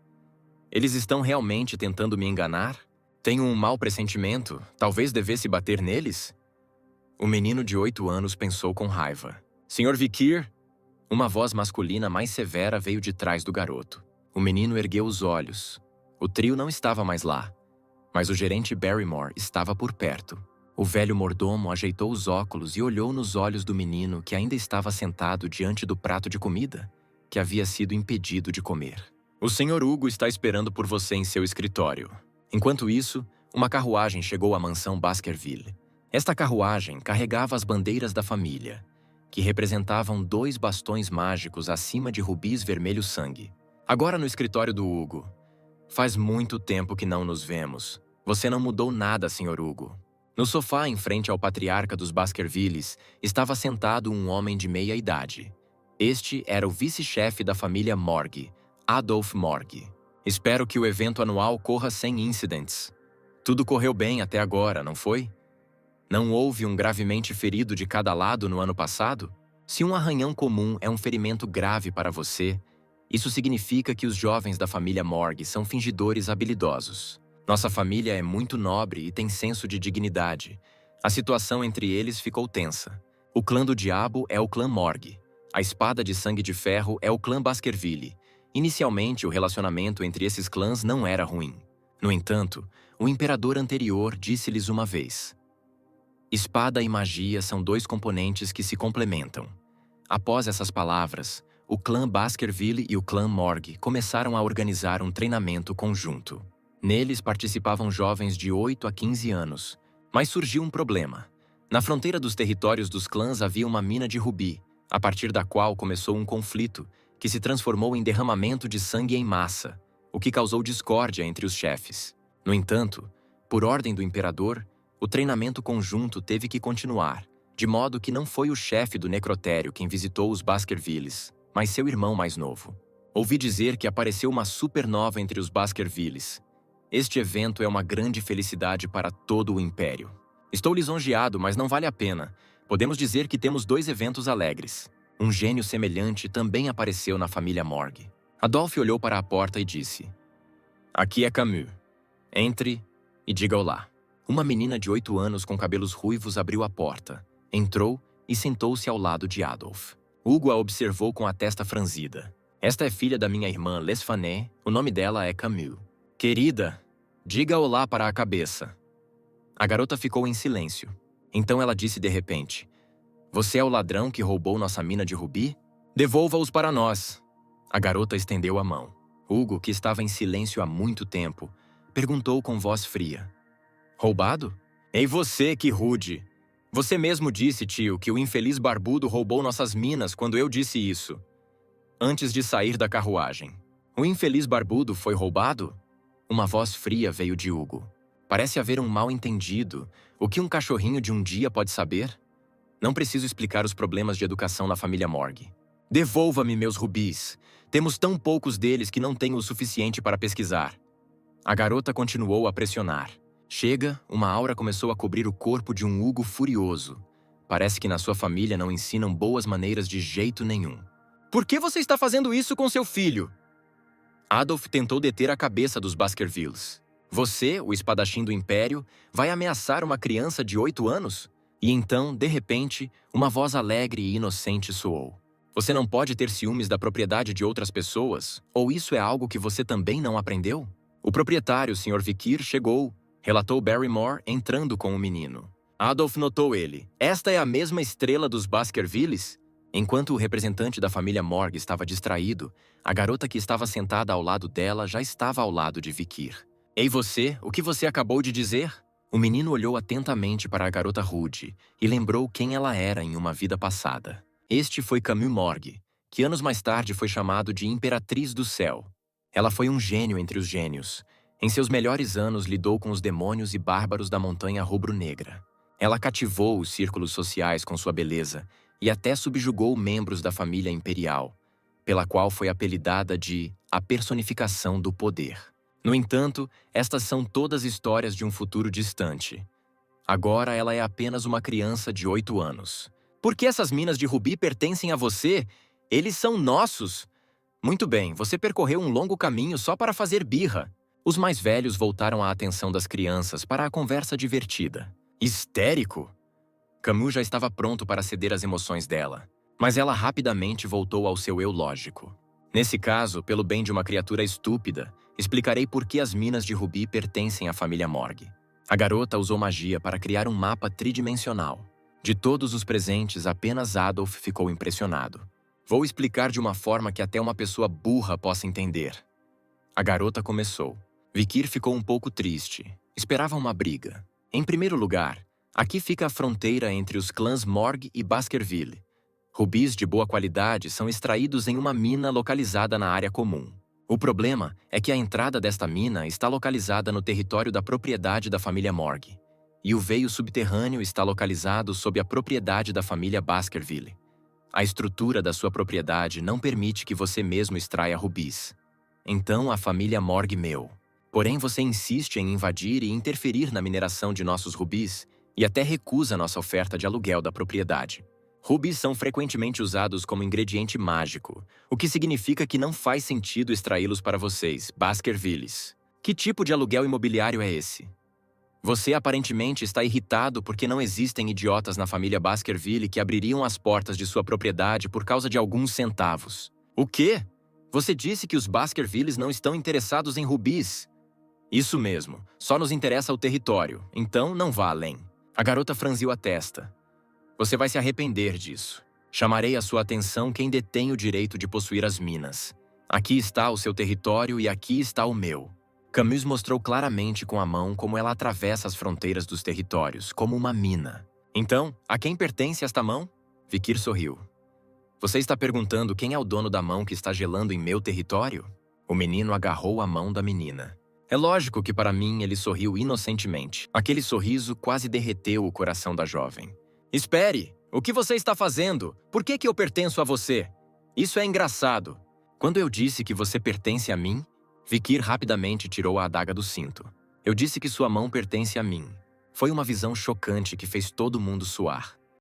Eles estão realmente tentando me enganar? Tenho um mau pressentimento, talvez devesse bater neles? O menino de 8 anos pensou com raiva. Senhor Vikir? Uma voz masculina mais severa veio de trás do garoto. O menino ergueu os olhos. O trio não estava mais lá, mas o gerente Barrymore estava por perto. O velho mordomo ajeitou os óculos e olhou nos olhos do menino que ainda estava sentado diante do prato de comida, que havia sido impedido de comer. O Sr. Hugo está esperando por você em seu escritório. Enquanto isso, uma carruagem chegou à mansão Baskerville. Esta carruagem carregava as bandeiras da família, que representavam 2 bastões mágicos acima de rubis vermelho-sangue. Agora no escritório do Hugo. Faz muito tempo que não nos vemos. Você não mudou nada, Sr. Hugo. No sofá em frente ao patriarca dos Baskervilles estava sentado um homem de meia idade. Este era o vice-chefe da família Morgue, Adolf Morgue. Espero que o evento anual corra sem incidentes. Tudo correu bem até agora, não foi? Não houve um gravemente ferido de cada lado no ano passado? Se um arranhão comum é um ferimento grave para você, isso significa que os jovens da família Morgue são fingidores habilidosos. Nossa família é muito nobre e tem senso de dignidade. A situação entre eles ficou tensa. O clã do diabo é o clã Morgue. A espada de sangue de ferro é o clã Baskerville. Inicialmente, o relacionamento entre esses clãs não era ruim. No entanto, o imperador anterior disse-lhes uma vez: espada e magia são 2 componentes que se complementam. Após essas palavras, o clã Baskerville e o clã Morgue começaram a organizar um treinamento conjunto. Neles participavam jovens de 8 a 15 anos, mas surgiu um problema. Na fronteira dos territórios dos clãs havia uma mina de rubi, a partir da qual começou um conflito que se transformou em derramamento de sangue em massa, o que causou discórdia entre os chefes. No entanto, por ordem do imperador, o treinamento conjunto teve que continuar, de modo que não foi o chefe do necrotério quem visitou os Baskervilles, mas seu irmão mais novo. Ouvi dizer que apareceu uma supernova entre os Baskervilles. Este evento é uma grande felicidade para todo o Império. Estou lisonjeado, mas não vale a pena. Podemos dizer que temos 2 eventos alegres. Um gênio semelhante também apareceu na família Morgue. Adolphe olhou para a porta e disse: "Aqui é Camus. Entre e diga olá." Uma menina de 8 anos com cabelos ruivos abriu a porta, entrou e sentou-se ao lado de Adolphe. Hugo a observou com a testa franzida. "Esta é filha da minha irmã Lesfanet, o nome dela é Camus. Querida, diga olá para a cabeça." A garota ficou em silêncio. Então ela disse de repente: "Você é o ladrão que roubou nossa mina de rubi? Devolva-os para nós." A garota estendeu a mão. Hugo, que estava em silêncio há muito tempo, perguntou com voz fria: "Roubado? Ei você, que rude! Você mesmo disse, tio, que o infeliz barbudo roubou nossas minas quando eu disse isso. Antes de sair da carruagem. O infeliz barbudo foi roubado?" Uma voz fria veio de Hugo. "Parece haver um mal-entendido. O que um cachorrinho de um dia pode saber? Não preciso explicar os problemas de educação na família Morgue. Devolva-me meus rubis. Temos tão poucos deles que não tenho o suficiente para pesquisar." A garota continuou a pressionar. Chega, uma aura começou a cobrir o corpo de um Hugo furioso. Parece que na sua família não ensinam boas maneiras de jeito nenhum. "Por que você está fazendo isso com seu filho?" Adolphe tentou deter a cabeça dos Baskervilles. "Você, o espadachim do Império, vai ameaçar uma criança de 8 anos? E então, de repente, uma voz alegre e inocente soou. "Você não pode ter ciúmes da propriedade de outras pessoas? Ou isso é algo que você também não aprendeu?" "O proprietário, Sr. Vikir, chegou", relatou Barrymore, entrando com o menino. Adolphe notou ele. "Esta é a mesma estrela dos Baskervilles?" Enquanto o representante da família Morgue estava distraído, a garota que estava sentada ao lado dela já estava ao lado de Vikir. "Ei você, o que você acabou de dizer?" O menino olhou atentamente para a garota rude e lembrou quem ela era em uma vida passada. Este foi Camus Morgue, que anos mais tarde foi chamado de Imperatriz do Céu. Ela foi um gênio entre os gênios. Em seus melhores anos lidou com os demônios e bárbaros da montanha rubro-negra. Ela cativou os círculos sociais com sua beleza e até subjugou membros da família imperial, pela qual foi apelidada de a personificação do poder. No entanto, estas são todas histórias de um futuro distante. Agora ela é apenas uma criança de 8 anos. "Por que essas minas de rubi pertencem a você? Eles são nossos." "Muito bem, você percorreu um longo caminho só para fazer birra." Os mais velhos voltaram a atenção das crianças para a conversa divertida. "Histérico?" Camus já estava pronto para ceder às emoções dela, mas ela rapidamente voltou ao seu eu lógico. "Nesse caso, pelo bem de uma criatura estúpida, explicarei por que as minas de rubi pertencem à família Morgue." A garota usou magia para criar um mapa tridimensional. De todos os presentes, apenas Adolphe ficou impressionado. "Vou explicar de uma forma que até uma pessoa burra possa entender." A garota começou. Vikir ficou um pouco triste. Esperava uma briga. "Em primeiro lugar, aqui fica a fronteira entre os clãs Morgue e Baskerville. Rubis de boa qualidade são extraídos em uma mina localizada na área comum. O problema é que a entrada desta mina está localizada no território da propriedade da família Morgue, e o veio subterrâneo está localizado sob a propriedade da família Baskerville. A estrutura da sua propriedade não permite que você mesmo extraia rubis. Então a família Morgue meu. Porém você insiste em invadir e interferir na mineração de nossos rubis e até recusa nossa oferta de aluguel da propriedade. Rubis são frequentemente usados como ingrediente mágico, o que significa que não faz sentido extraí-los para vocês, Baskervilles. Que tipo de aluguel imobiliário é esse? Você aparentemente está irritado porque não existem idiotas na família Baskerville que abririam as portas de sua propriedade por causa de alguns centavos. O quê? Você disse que os Baskervilles não estão interessados em rubis. Isso mesmo, só nos interessa o território, então não vá além. A garota franziu a testa. Você vai se arrepender disso. Chamarei a sua atenção quem detém o direito de possuir as minas. Aqui está o seu território e aqui está o meu. Camus mostrou claramente com a mão como ela atravessa as fronteiras dos territórios, como uma mina. Então, a quem pertence esta mão? Vikir sorriu. Você está perguntando quem é o dono da mão que está gelando em meu território? O menino agarrou a mão da menina. É lógico que para mim ele sorriu inocentemente. Aquele sorriso quase derreteu o coração da jovem. Espere! O que você está fazendo? Por que eu pertenço a você? Isso é engraçado. Quando eu disse que você pertence a mim, Vikir rapidamente tirou a adaga do cinto. Eu disse que sua mão pertence a mim. Foi uma visão chocante que fez todo mundo suar.